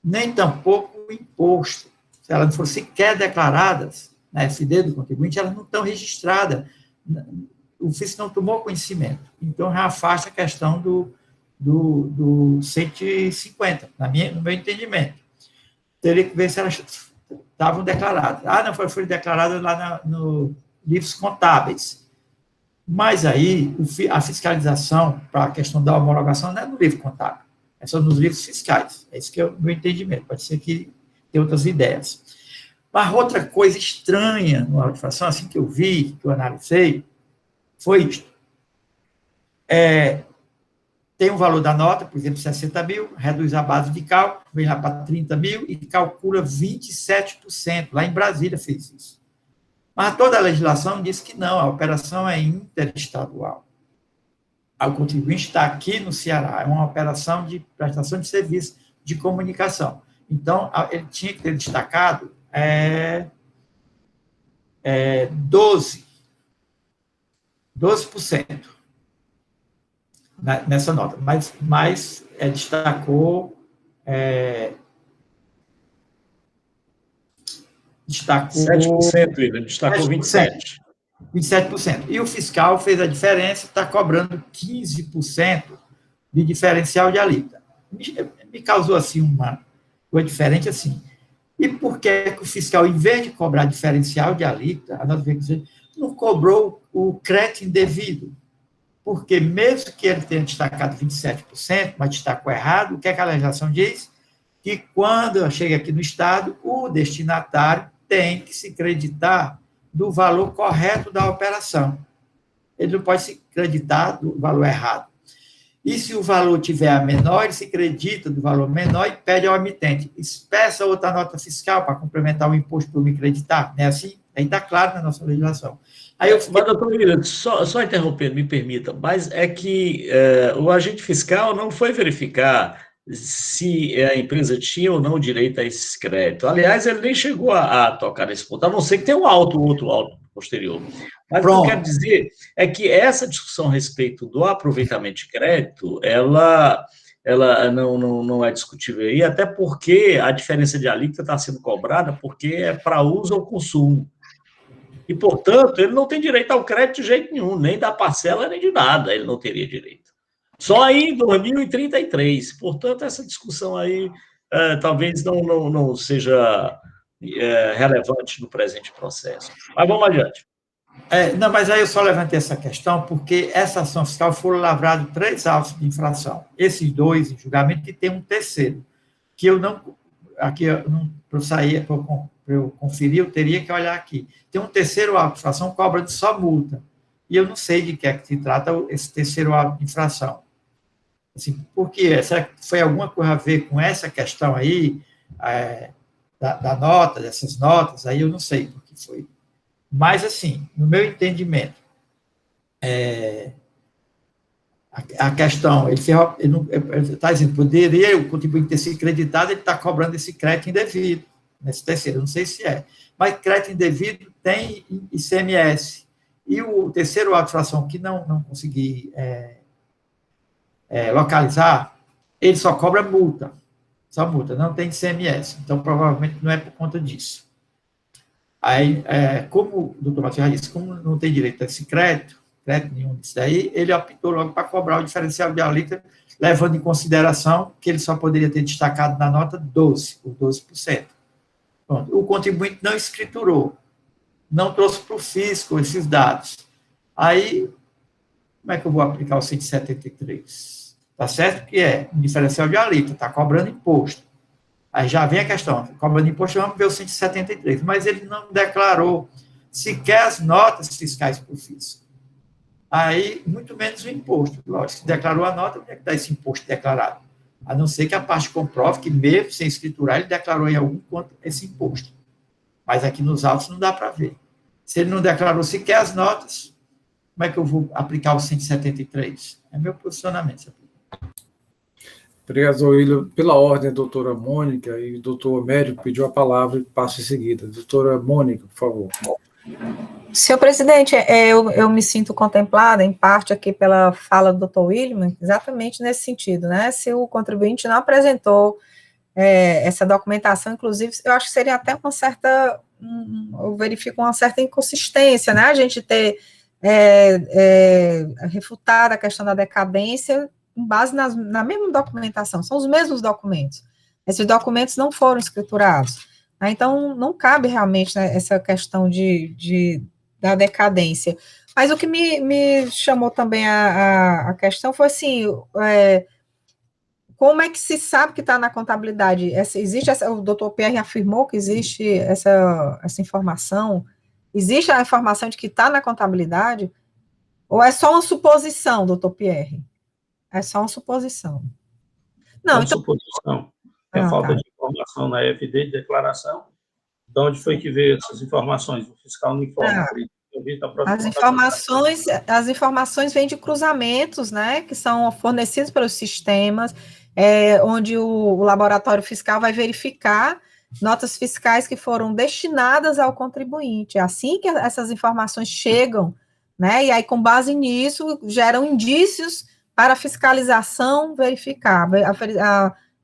nem tampouco o imposto. Se elas não foram sequer declaradas, na FD do contribuinte, elas não estão registradas. O fisco não tomou conhecimento. Então, já afasta a questão do 150, no meu entendimento. Teria que ver se elas estavam declaradas. Não foi declarada lá no livros contábeis. Mas aí, a fiscalização para a questão da homologação não é no livro contábil, é só nos livros fiscais. É isso que é o meu entendimento. Pode ser que tenha outras ideias. Mas outra coisa estranha no auto de infração, assim que eu vi, que eu analisei, foi isto. Tem um valor da nota, por exemplo, 60 mil, reduz a base de cálculo, vem lá para 30 mil e calcula 27%. Lá em Brasília fez isso. Mas toda a legislação diz que não, a operação é interestadual. O contribuinte está aqui no Ceará, é uma operação de prestação de serviço de comunicação. Então, ele tinha que ter destacado 12% nessa nota, mas destacou 7%, ele destacou 27%. 27%. E o fiscal fez a diferença, está cobrando 15% de diferencial de alíquota. Me causou, assim, uma coisa diferente, assim. E por que o fiscal, em vez de cobrar diferencial de alíquota, não cobrou o crédito indevido? Porque mesmo que ele tenha destacado 27%, mas destacou errado, o que a legislação diz? Que quando chega aqui no Estado, o destinatário tem que se creditar do valor correto da operação. Ele não pode se creditar do valor errado. E se o valor tiver a menor, ele se acredita do valor menor e pede ao emitente, peça outra nota fiscal para complementar o imposto para me creditar. Não é assim? Aí está claro na nossa legislação. Aí eu fiquei... Mas, doutor William, só interrompendo, me permita, mas é que o agente fiscal não foi verificar se a empresa tinha ou não direito a esse crédito. Aliás, ele nem chegou a tocar nesse ponto, a não ser que tenha outro auto posterior. Mas o que eu quero dizer é que essa discussão a respeito do aproveitamento de crédito, ela não é discutível aí, até porque a diferença de alíquota está sendo cobrada porque é para uso ou consumo. E, portanto, ele não tem direito ao crédito de jeito nenhum, nem da parcela, nem de nada, ele não teria direito. Só aí em 2033. Portanto, essa discussão aí talvez não seja relevante no presente processo. Mas vamos adiante. Não, mas aí eu só levantei essa questão porque essa ação fiscal foram lavrados 3 autos de infração. Esses 2 em julgamento, e tem um terceiro, que eu não... Aqui, para eu conferir, eu teria que olhar aqui. Tem um terceiro auto de infração, cobra de só multa. E eu não sei de que é que se trata esse terceiro auto de infração. Assim, por quê? Será que foi alguma coisa a ver com essa questão aí, da nota, dessas notas? Aí eu não sei por que foi. Mas, assim, no meu entendimento, a questão, ele está dizendo, poderia o contribuinte ter se creditado, ele está cobrando esse crédito indevido, nesse terceiro, eu não sei se é. Mas crédito indevido tem ICMS. E o terceiro auto de infração que não consegui localizar, ele só cobra multa. Só multa, não tem ICMS. Então, provavelmente, não é por conta disso. Aí, como o doutor Matheus já disse, como não tem direito a esse crédito nenhum disso daí, ele optou logo para cobrar o diferencial de alíquota, levando em consideração que ele só poderia ter destacado na nota 12%. Pronto. O contribuinte não escriturou, não trouxe para o fisco esses dados. Aí, como é que eu vou aplicar o 173? Tá certo que é um diferencial de alíquota, está cobrando imposto. Aí já vem a questão, cobrando imposto, vamos ver o 173, mas ele não declarou sequer as notas fiscais para o fisco. Aí, muito menos o imposto. Lógico, se declarou a nota, onde é que está esse imposto declarado? A não ser que a parte comprove que, mesmo sem escriturar, ele declarou em algum quanto esse imposto. Mas aqui nos autos não dá para ver. Se ele não declarou sequer as notas, como é que eu vou aplicar o 173? É meu posicionamento. Obrigado, William. Pela ordem, a doutora Mônica e o doutor Américo pediu a palavra e passo em seguida. Doutora Mônica, por favor. Senhor presidente, eu me sinto contemplada, em parte, aqui pela fala do doutor William, exatamente nesse sentido, né? Se o contribuinte não apresentou essa documentação, inclusive, eu acho que seria até uma certa eu verifico uma certa inconsistência, né? A gente ter refutado a questão da decadência com base na mesma documentação, são os mesmos documentos. Esses documentos não foram escriturados, né? Então, não cabe realmente, né, essa questão da decadência. Mas o que me chamou também a questão foi assim, como é que se sabe que está na contabilidade? O doutor Pierre afirmou que existe essa informação? Existe a informação de que está na contabilidade? Ou é só uma suposição, doutor Pierre? É só uma suposição. Não, Uma então... suposição. Tem a falta de informação na FD de declaração. De onde foi que veio essas informações? O fiscal não informa. As informações vêm de cruzamentos, né, que são fornecidos pelos sistemas, onde o laboratório fiscal vai verificar notas fiscais que foram destinadas ao contribuinte. É assim que essas informações chegam, né, e aí, com base nisso, geram indícios para a fiscalização verificar.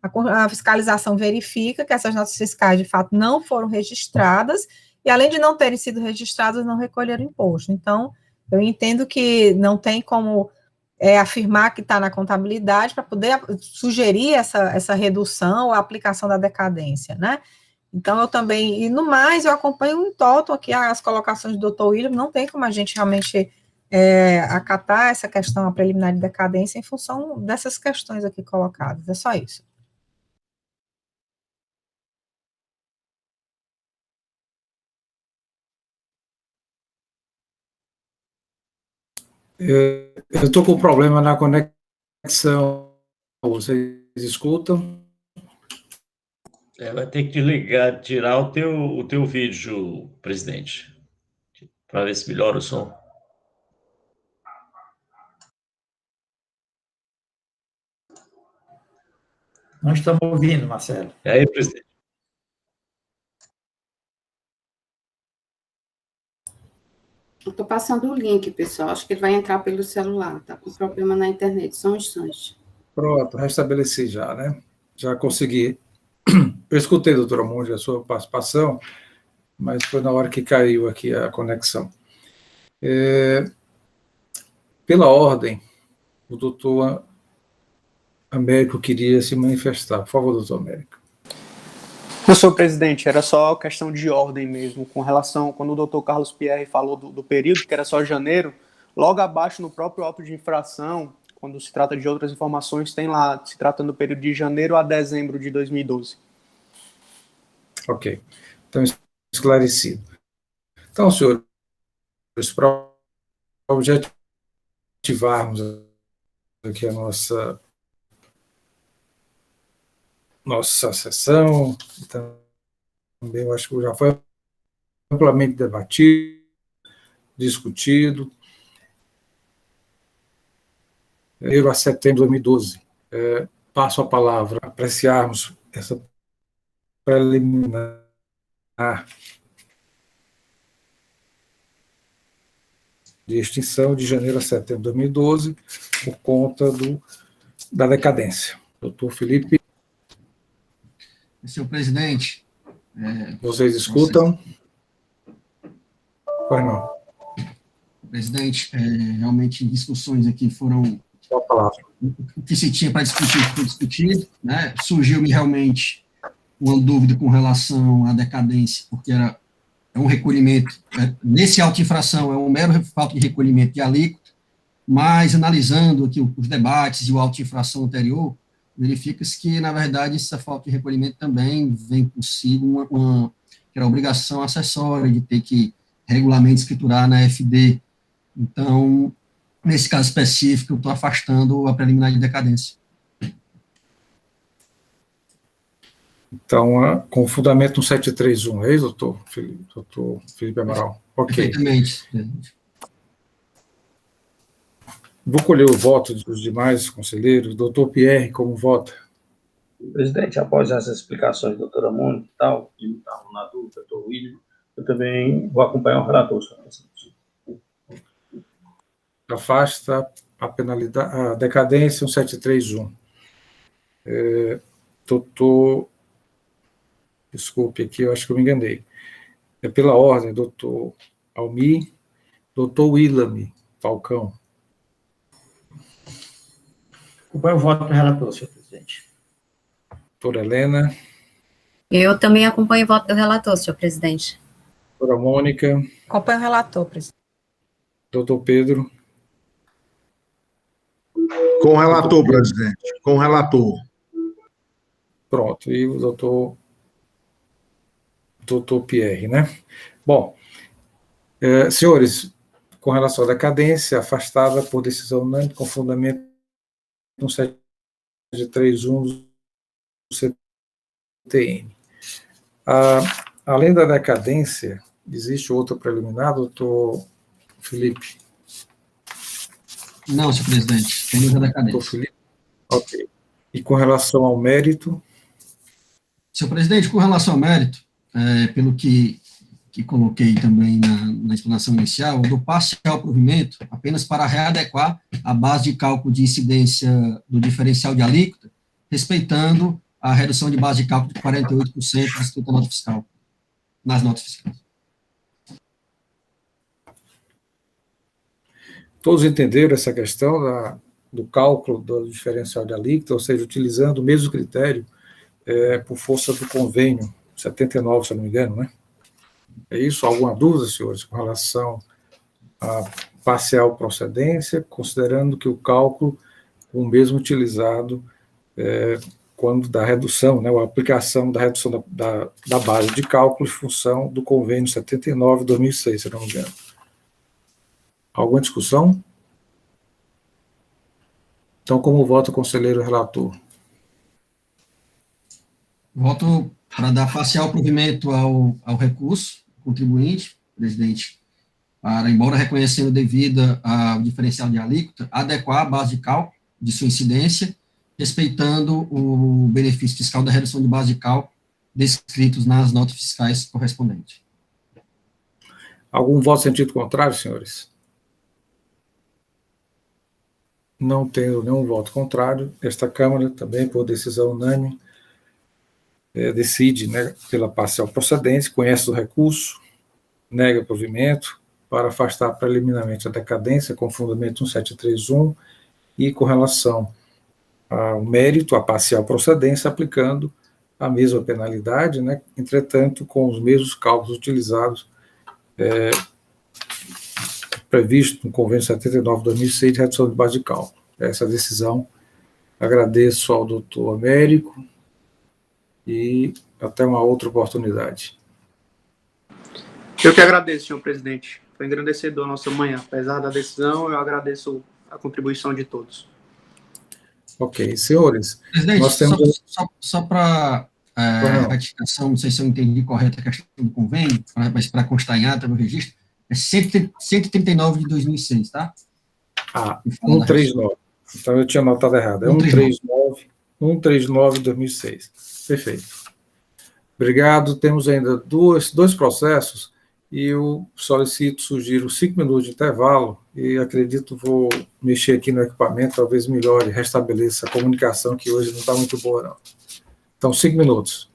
A fiscalização verifica que essas notas fiscais, de fato, não foram registradas, e além de não terem sido registradas, não recolheram imposto. Então, eu entendo que não tem como afirmar que está na contabilidade para poder sugerir essa redução ou a aplicação da decadência, né? Então, eu também, e no mais, eu acompanho em toto aqui as colocações do Dr. William, não tem como a gente realmente acatar essa questão, a preliminar de decadência, em função dessas questões aqui colocadas, é só isso. Eu estou com um problema na conexão. Vocês escutam? Vai ter que ligar, tirar o teu vídeo, presidente, para ver se melhora o som. Não estamos ouvindo, Marcelo. E aí, presidente? Eu estou passando o link, pessoal. Acho que ele vai entrar pelo celular. Está com problema na internet. Só um instante. Pronto, restabeleci já, né? Já consegui. Eu escutei, doutora Monge, a sua participação, mas foi na hora que caiu aqui a conexão. Pela ordem, o doutor Américo queria se manifestar. Por favor, doutor Américo. Senhor presidente, era só questão de ordem mesmo, com relação, quando o doutor Carlos Pierre falou do período, que era só janeiro, logo abaixo no próprio auto de infração, quando se trata de outras informações, tem lá, se tratando do período de janeiro a dezembro de 2012. Ok. Então, esclarecido. Então, senhores, para objetivarmos aqui a nossa sessão, também eu acho que já foi amplamente debatido, discutido. A setembro de 2012. Passo a palavra para apreciarmos essa preliminar de extinção de janeiro a setembro de 2012 por conta da decadência. Doutor Felipe. Senhor presidente. Vocês escutam? Pois não. Presidente, realmente discussões aqui foram... Só a palavra. O que se tinha para discutir foi discutido, né? Surgiu-me realmente uma dúvida com relação à decadência, porque é um recolhimento, nesse auto-infração, é um mero falta de recolhimento de alíquota, mas analisando aqui os debates e o auto-infração anterior, verifica-se que, na verdade, essa falta de recolhimento também vem consigo que era a obrigação acessória de ter que regularmente escriturar na FD. Então, nesse caso específico, eu estou afastando a preliminar de decadência. Então, com fundamento no 731, é isso, doutor Felipe Amaral? Ok. Perfeitamente. Vou colher o voto dos demais conselheiros. Doutor Pierre, como vota? Presidente, após essas explicações da doutora Mônica e tal, que estavam na dúvida, doutor William, eu também vou acompanhar o relator. Afasta a penalidade, a decadência 1731. Doutor, desculpe aqui, eu acho que eu me enganei. É pela ordem, doutor Almir, doutor Willam Falcão. Acompanho o voto do relator, senhor presidente. Doutora Helena, Eu também acompanho o voto do relator, senhor presidente. doutora Mônica, Acompanho o relator, presidente. doutor Pedro, Com o relator, presidente. Com o relator. pronto, e o doutor Pierre, né? Bom, senhores, com relação à decadência, afastada por decisão unânime com fundamento 1731 do CTN. Além da decadência, existe outra preliminar, doutor Felipe? Não, senhor presidente, tem da Doutor decadência. Felipe? Ok. E com relação ao mérito? Senhor presidente, com relação ao mérito, pelo que coloquei também na explanação inicial, do parcial provimento apenas para readequar a base de cálculo de incidência do diferencial de alíquota, respeitando a redução de base de cálculo de 48% do nota fiscal, nas notas fiscais. Todos entenderam essa questão do cálculo do diferencial de alíquota, ou seja, utilizando o mesmo critério por força do convênio 79, se eu não me engano, né? É isso? Alguma dúvida, senhores, com relação à parcial procedência, considerando que o cálculo o mesmo utilizado quando da redução, né, a aplicação da redução da base de cálculo em função do convênio 79/2006, se eu não me engano. Alguma discussão? Então, como vota o conselheiro relator? Voto para dar parcial provimento ao recurso, contribuinte, presidente, para, embora reconhecendo devida ao diferencial de alíquota, adequar a base de cálculo de sua incidência, respeitando o benefício fiscal da redução de base de cálculo descritos nas notas fiscais correspondentes. Algum voto em sentido contrário, senhores? Não tendo nenhum voto contrário, esta Câmara, também por decisão unânime, decide, né, pela parcial procedência, conhece o recurso, nega o provimento, para afastar preliminarmente a decadência com fundamento 1731 e com relação ao mérito, a parcial procedência, aplicando a mesma penalidade, né, entretanto, com os mesmos cálculos utilizados previsto no convênio 79/2006 de redução de base de cálculo. Essa decisão, agradeço ao doutor Américo e até uma outra oportunidade. Eu que agradeço, senhor presidente. Foi engrandecedor a nossa manhã. Apesar da decisão, eu agradeço a contribuição de todos. Ok, senhores. Presidente, nós temos... só para ratificação, não sei se eu entendi correto a questão do convênio, mas para constar em ata no registro, é 139 de 2006, tá? 139. Então eu tinha notado errado. É 139 de 2006. Perfeito. Obrigado. Temos ainda dois processos e eu sugiro 5 minutos de intervalo e acredito vou mexer aqui no equipamento, talvez melhore, restabeleça a comunicação que hoje não está muito boa, não. Então, 5 minutos.